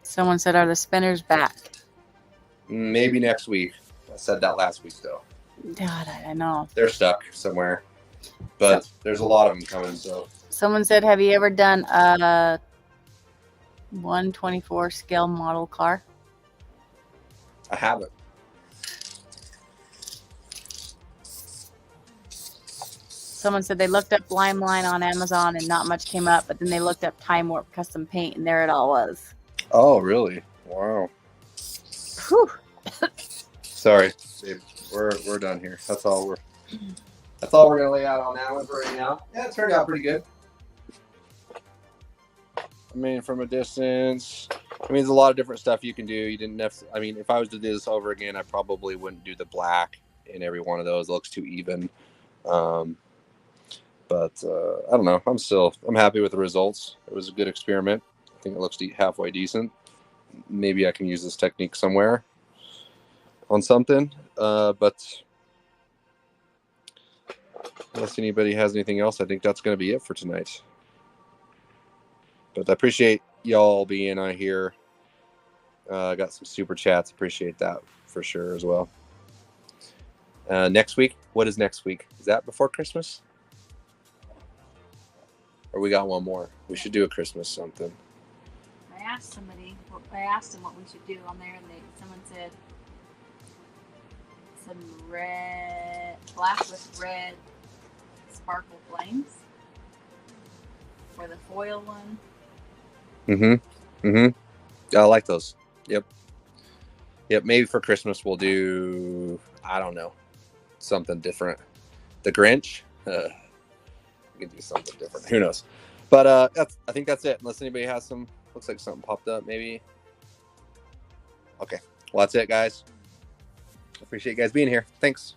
Someone said, "Are the spinners back?" Maybe next week. I said that last week, though. God, I know. They're stuck somewhere, but there's a lot of them coming. So someone said, "Have you ever done a 1/24 scale model car?" I haven't. Someone said they looked up Limelight on Amazon and not much came up, but then they looked up Time Warp Custom Paint and there it all was. Oh, really? Wow. Whew. Sorry, babe. We're done here. That's all we're gonna lay out on that one for right now. Yeah, it turned out pretty good. I mean, from a distance, there's a lot of different stuff you can do. You didn't necessarily. I mean, if I was to do this over again, I probably wouldn't do the black in every one of those. It looks too even. But I don't know. I'm happy with the results. It was a good experiment. I think it looks halfway decent. Maybe I can use this technique somewhere on something. But unless anybody has anything else, I think that's going to be it for tonight. But I appreciate y'all being on here. I got some super chats. Appreciate that for sure as well. Next week, what is next week? Is that before Christmas? Or we got one more? We should do a Christmas something. I asked them what we should do on there, and someone said some black with red sparkle flames for the foil one. I like those. Yep. Maybe for Christmas we'll do, I don't know, something different. The Grinch. We can do something different. Who knows? But I think that's it. Unless anybody has looks like something popped up maybe. Okay. Well, that's it, guys. Appreciate you guys being here. Thanks.